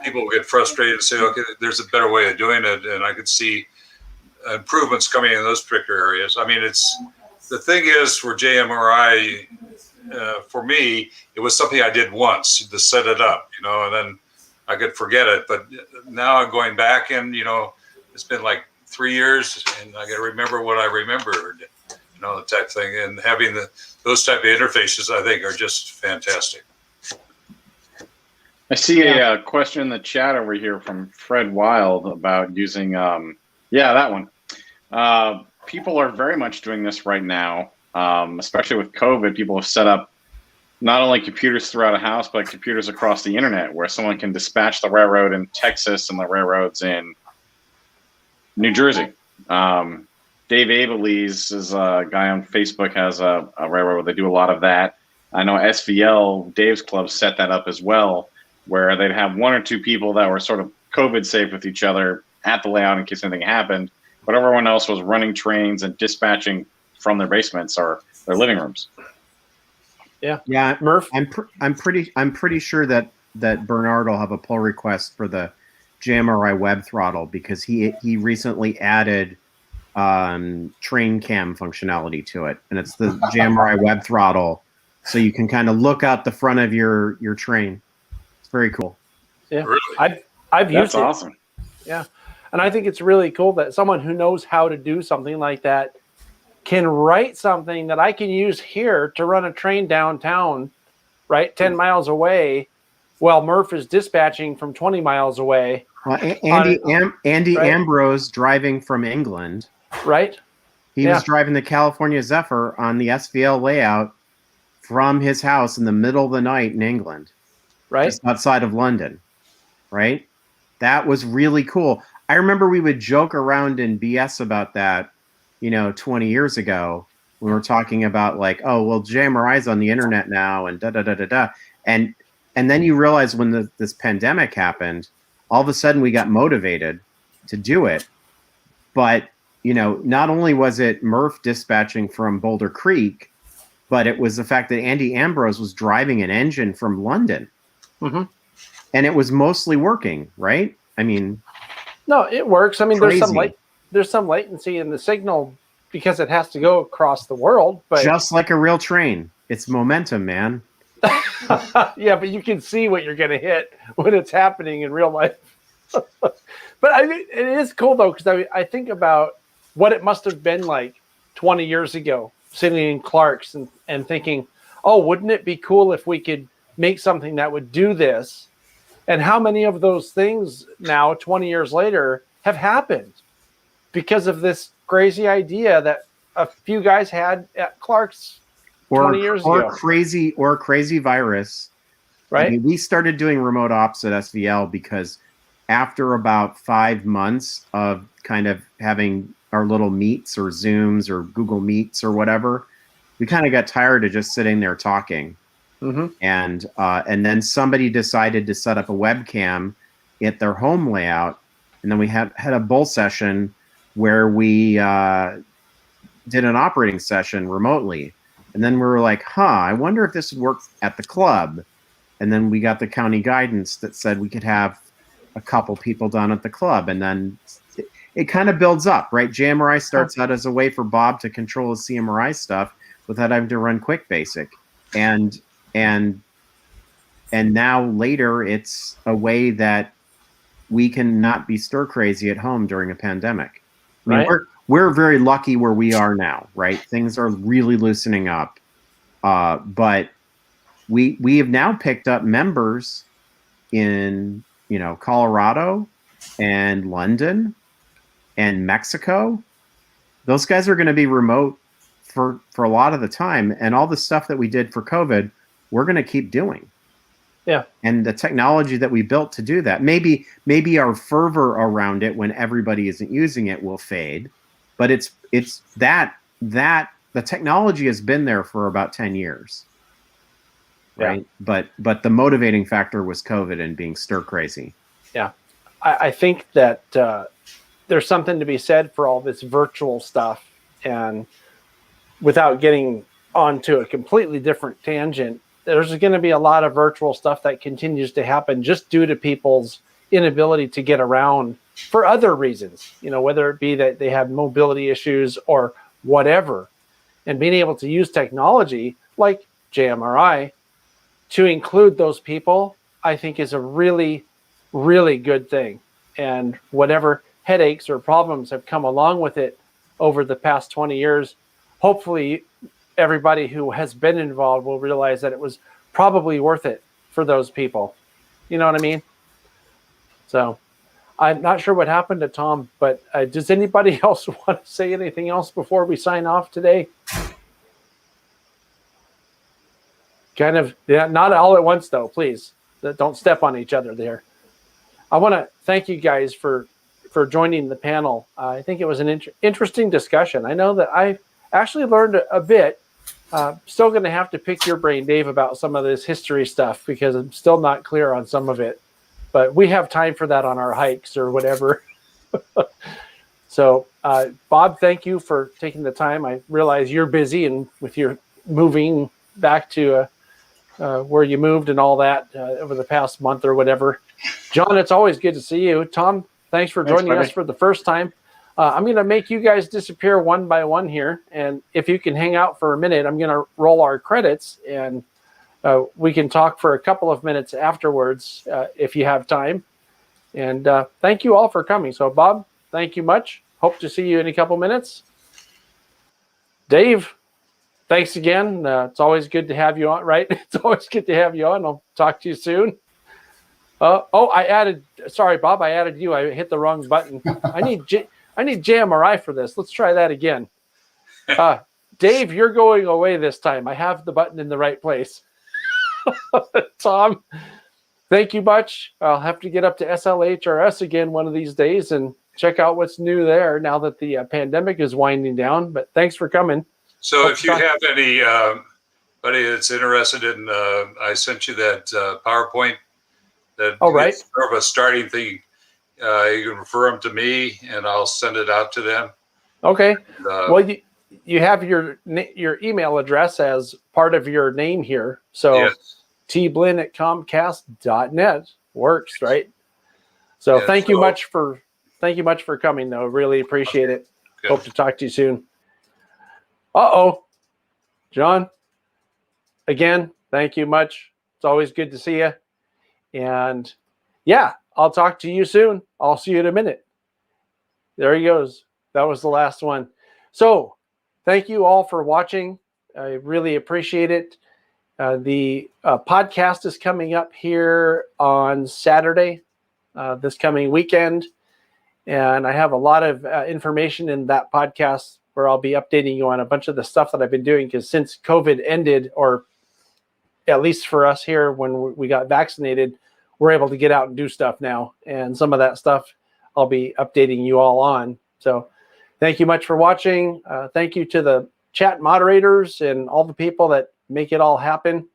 Speaker 6: people will get frustrated and say, okay, there's a better way of doing it, and I could see improvements coming in those particular areas. I mean, the thing is for JMRI, for me, it was something I did once to set it up, you know, and then I could forget it. But now I'm going back and, you know, it's been like 3 years and I got to remember what I remembered, you know, the type thing. And having those type of interfaces, I think, are just fantastic.
Speaker 5: I see a question in the chat over here from Fred Wild about using, that one. People are very much doing this right now. Especially with COVID, people have set up not only computers throughout a house, but computers across the internet where someone can dispatch the railroad in Texas and the railroads in New Jersey. Dave Abelese is a guy on Facebook, has a railroad where they do a lot of that. I know SVL, Dave's Club, set that up as well, where they'd have 1 or 2 people that were sort of COVID safe with each other at the layout in case anything happened, but everyone else was running trains and dispatching from their basements or their living rooms.
Speaker 7: Yeah,
Speaker 2: Murph.
Speaker 7: I'm pretty sure that Bernard will have a pull request for the JMRI web throttle because he recently added train cam functionality to it, and it's the JMRI web throttle, so you can kind of look out the front of your train. It's very cool.
Speaker 2: Yeah,
Speaker 6: really?
Speaker 2: I've used it.
Speaker 5: That's awesome.
Speaker 2: Yeah, and I think it's really cool that someone who knows how to do something like that can write something that I can use here to run a train downtown, right, 10 miles away, while Murph is dispatching from 20 miles away.
Speaker 7: Well, Andy Ambrose driving from England.
Speaker 2: Right.
Speaker 7: He was driving the California Zephyr on the SVL layout from his house in the middle of the night in England.
Speaker 2: Right.
Speaker 7: Just outside of London. Right. That was really cool. I remember we would joke around and BS about that, 20 years ago. We were talking about like, oh, well, JMRI's on the internet now and da-da-da-da-da. And then you realize when this pandemic happened, all of a sudden we got motivated to do it. But, not only was it Murph dispatching from Boulder Creek, but it was the fact that Andy Ambrose was driving an engine from London. Mm-hmm. And it was mostly working, right? I mean...
Speaker 2: No, it works. I mean,
Speaker 7: crazy.
Speaker 2: there's some latency in the signal because it has to go across the world. But
Speaker 7: just like a real train. It's momentum, man.
Speaker 2: Yeah, but you can see what you're going to hit when it's happening in real life. But I mean, it is cool, though, because I think about what it must have been like 20 years ago, sitting in Clark's and thinking, oh, wouldn't it be cool if we could make something that would do this? And how many of those things now, 20 years later, have happened because of this crazy idea that a few guys had at Clark's 20 years ago.
Speaker 7: Or crazy virus.
Speaker 2: Right.
Speaker 7: I mean, we started doing remote ops at SVL because after about 5 months of kind of having our little meets or Zooms or Google Meets or whatever, we kind of got tired of just sitting there talking.
Speaker 2: Mm-hmm.
Speaker 7: And then somebody decided to set up a webcam at their home layout, and then we had a bull session where we did an operating session remotely, and then we were like, I wonder if this would work at the club. And then we got the county guidance that said we could have a couple people down at the club, and then it kind of builds up, right? JMRI starts out as a way for Bob to control his CMRI stuff without having to run Quick Basic, and now later it's a way that we can not be stir crazy at home during a pandemic. I mean,
Speaker 2: Right.
Speaker 7: We're very lucky where we are now, right? Things are really loosening up, but we have now picked up members in Colorado and London and Mexico. Those guys are going to be remote for a lot of the time, and all the stuff that we did for COVID, we're going to keep doing.
Speaker 2: Yeah. And
Speaker 7: the technology that we built to do that, maybe our fervor around it when everybody isn't using it will fade, but it's that the technology has been there for about 10 years. Right. Yeah. But the motivating factor was COVID and being stir crazy.
Speaker 2: Yeah. I think that there's something to be said for all this virtual stuff, and without getting onto a completely different tangent, there's going to be a lot of virtual stuff that continues to happen just due to people's inability to get around for other reasons, whether it be that they have mobility issues or whatever, and being able to use technology like JMRI to include those people, I think is a really, really good thing. And whatever headaches or problems have come along with it over the past 20 years, hopefully everybody who has been involved will realize that it was probably worth it for those people. You know what I mean? So I'm not sure what happened to Tom, but does anybody else want to say anything else before we sign off today? Kind of, yeah, not all at once though, please. Don't step on each other there. I want to thank you guys for joining the panel. I think it was an interesting discussion. I know that I actually learned a bit. Still going to have to pick your brain, Dave, about some of this history stuff because I'm still not clear on some of it. But we have time for that on our hikes or whatever. So, Bob, thank you for taking the time. I realize you're busy and with your moving back to where you moved and all that over the past month or whatever. John, it's always good to see you. Tom, thanks for joining us for the first time. I'm going to make you guys disappear one by one here. And if you can hang out for a minute, I'm going to roll our credits and we can talk for a couple of minutes afterwards if you have time. And thank you all for coming. So, Bob, thank you much. Hope to see you in a couple minutes. Dave, thanks again. It's always good to have you on, right? It's always good to have you on. I'll talk to you soon. Sorry, Bob, I added you. I hit the wrong button. I need JMRI for this. Let's try that again. Dave, you're going away this time. I have the button in the right place. Tom, thank you much. I'll have to get up to SLHRS again one of these days and check out what's new there now that the pandemic is winding down. But thanks for coming.
Speaker 6: So if you have anybody that's interested in, I sent you that PowerPoint. That
Speaker 2: right.
Speaker 6: Sort of a starting thing. You can refer them to me, and I'll send it out to them. Okay.
Speaker 2: Well, you have your email address as part of your name here. So yes. tblinn@comcast.net works, right? So yes, thank you much for coming, though. Really appreciate it. Good. Hope to talk to you soon. John, again, thank you much. It's always good to see you. And yeah, I'll talk to you soon. I'll see you in a minute. There he goes. That was the last one. So thank you all for watching. I really appreciate it. The podcast is coming up here on Saturday, this coming weekend. And I have a lot of information in that podcast where I'll be updating you on a bunch of the stuff that I've been doing, because since COVID ended, or at least for us here when we got vaccinated, we're able to get out and do stuff now. And some of that stuff I'll be updating you all on. So thank you much for watching. Thank you to the chat moderators and all the people that make it all happen.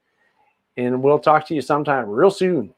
Speaker 2: and we'll talk to you sometime real soon.